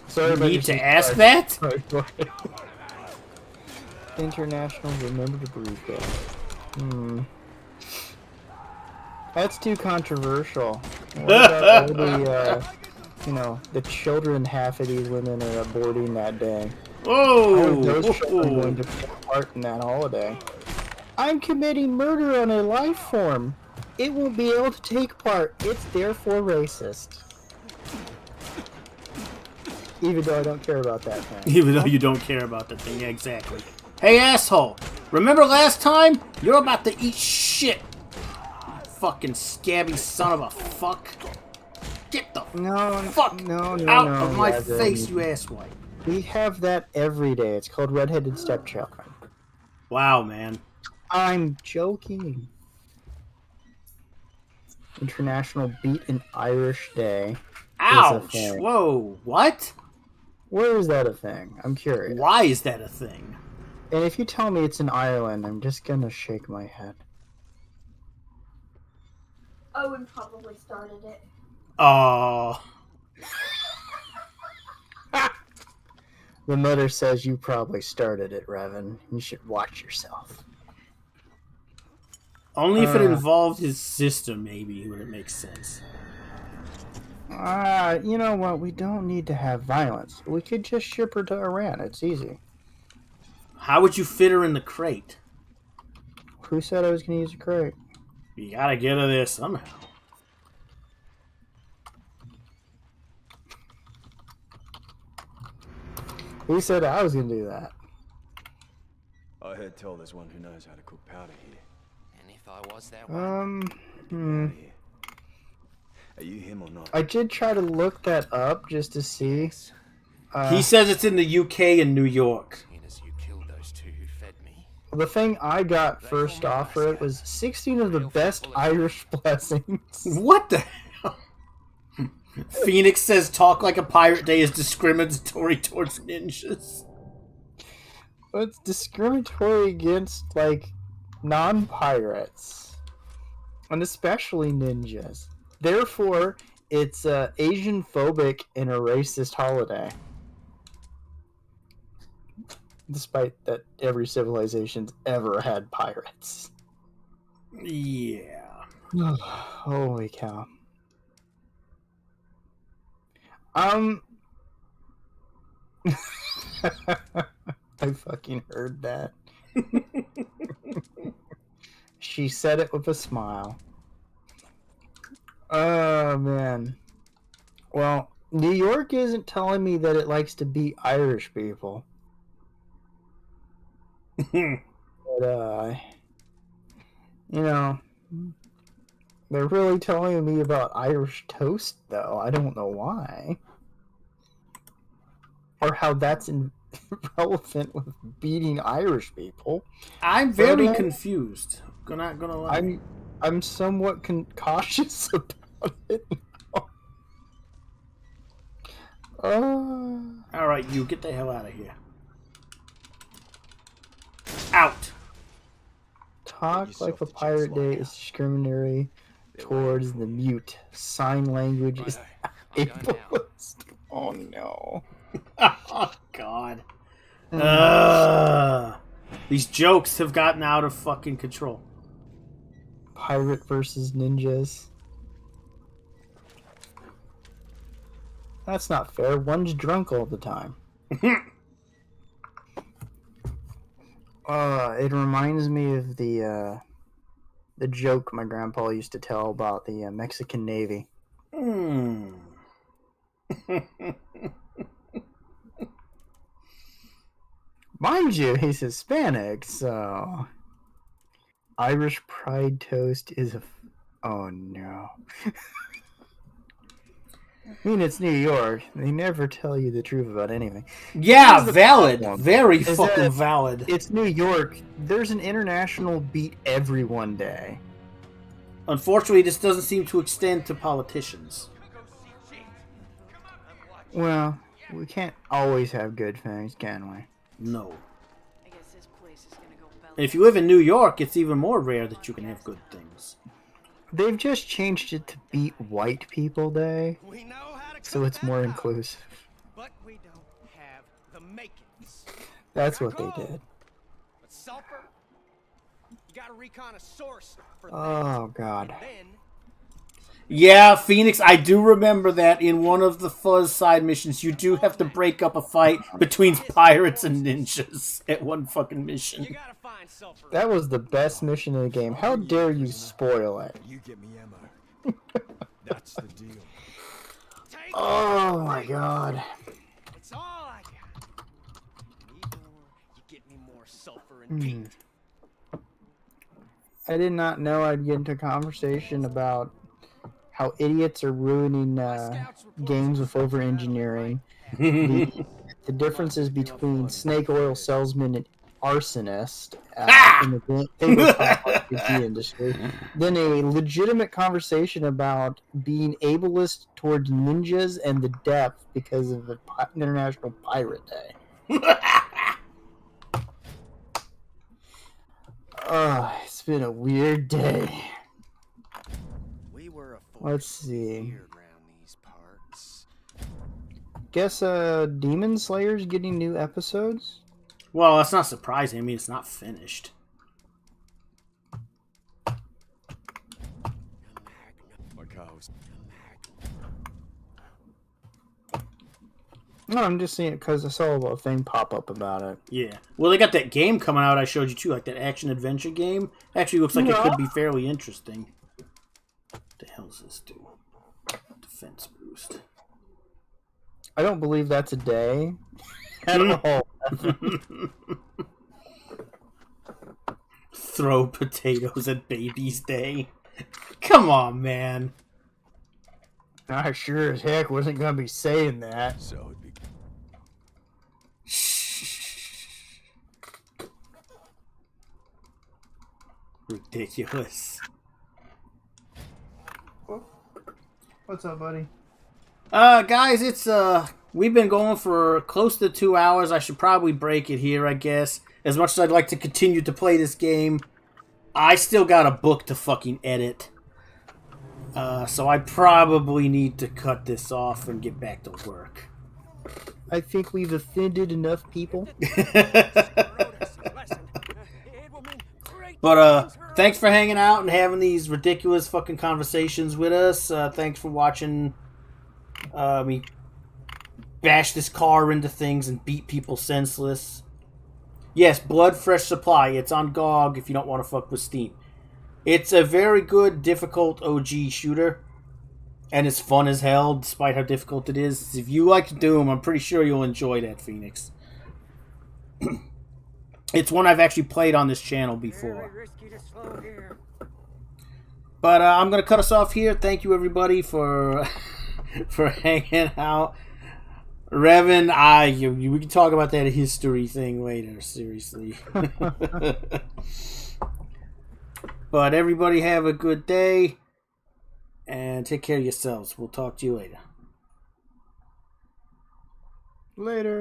Sorry, You need to ask that? International Remember to Breathe Day. That's too controversial. What about all the, the children half of these women are aborting that day? Oh! How are those children going to take part in that holiday? I'm committing murder on a life form. It won't be able to take part. It's therefore racist. Even though I don't care about that thing. Even though you don't care about the thing, yeah, Hey, asshole! Remember last time? You're about to eat shit! Fucking scabby son of a fuck! Get the fuck out of my face, you asswipe! We have that every day. It's called redheaded stepchild. Wow, man. I'm joking. International Beat an Irish Day. Ouch! Whoa, what? Where is that a thing? I'm curious. Why is that a thing? And if you tell me it's in Ireland, I'm just gonna shake my head. Owen probably started it. Oh. The mother says you probably started it, Revan. You should watch yourself. Only if it involved his sister, maybe, would it make sense. You know what? We don't need to have violence. We could just ship her to Iran. It's easy. How would you fit her in the crate? Who said I was going to use a crate? You gotta get her there somehow. Who said I was going to do that? I heard tell there's one who knows how to cook powder here. And if I was that one, Are you him or not? I did try to look that up just to see. He says it's in the UK and New York. you killed those two who fed me. The thing I got first off for it was 16 of the best Irish blessings. What the hell? Phoenix says Talk Like a Pirate Day is discriminatory towards ninjas. Well, it's discriminatory against, like, non-pirates. And especially ninjas. Therefore, it's Asian phobic and a racist holiday. Despite that every civilization's ever had pirates. Yeah. Holy cow. I fucking heard that. She said it with a smile. Oh, man. Well, New York isn't telling me that it likes to beat Irish people. But, you know, they're really telling me about Irish toast, though. I don't know why. Or how that's relevant with beating Irish people. I'm very confused. Not gonna lie. I'm somewhat cautious about it. All right, you get the hell out of here. Out. Talk like a pirate day is discriminatory towards the mute. Sign language is ableist. Oh no. Oh God. These jokes have gotten out of fucking control. Pirate versus ninjas. That's not fair. One's drunk all the time. It reminds me of the joke my grandpa used to tell about the Mexican Navy. Mind you, he's Hispanic, so Irish pride toast is a. Oh no. I mean, it's New York. They never tell you the truth about anything. Yeah, valid. Very fucking valid. It's New York. There's an International Beat Everyone Day. Unfortunately, this doesn't seem to extend to politicians. Well, we can't always have good things, can we? No. I guess this place is gonna go belly. And if you live in New York, it's even more rare that you can have good things. They've just changed it to Beat White People Day, We know how to so it's more inclusive. but we don't have the makings. That's what they did. But sulfur, you gotta recon a source for that. Oh, God. Then Yeah, Phoenix, I do remember that in one of the Fuzz side missions, you do have to break up a fight between pirates and ninjas at one fucking mission. you gotta find sulfur. That was the best mission in the game. How dare you spoil it? You get me ammo. That's the deal. Take Oh, my God. It's all I got. Need more, you get me more sulfur and peat. I did not know I'd get into a conversation about how idiots are ruining games with over-engineering. The differences between snake oil salesman and arsonist in the tabletop RPG industry. Then a legitimate conversation about being ableist towards ninjas and the depth because of the International Pirate Day. It's been a weird day. We were a force Let's see. feared around these parts. Guess Demon Slayer's getting new episodes? Well, that's not surprising. I mean, it's not finished. My cow's No, I'm just seeing it because I saw a thing pop up about it. Yeah. Well, they got that game coming out I showed you, too, like that action-adventure game. Actually looks like it could be fairly interesting. What the hell does this do? Defense boost. I don't believe that's a day at all. Throw potatoes at baby's day. Come on, man. I sure as heck wasn't going to be saying that. so it'd be Ridiculous. What's up, buddy? Guys, it's we've been going for close to 2 hours. I should probably break it here, I guess. As much as I'd like to continue to play this game, I still got a book to fucking edit. So I probably need to cut this off and get back to work. I think we've offended enough people. But thanks for hanging out and having these ridiculous fucking conversations with us. Thanks for watching me bash this car into things and beat people senseless. Yes, Blood Fresh Supply. It's on GOG if you don't want to fuck with Steam. It's a very good, difficult OG shooter. And it's fun as hell, despite how difficult it is. If you like Doom, I'm pretty sure you'll enjoy that, Phoenix. It's one I've actually played on this channel before. But I'm going to cut us off here. Thank you, everybody, for for hanging out. Revan, we can talk about that history thing later, seriously. But everybody have a good day. And take care of yourselves. We'll talk to you later. Later.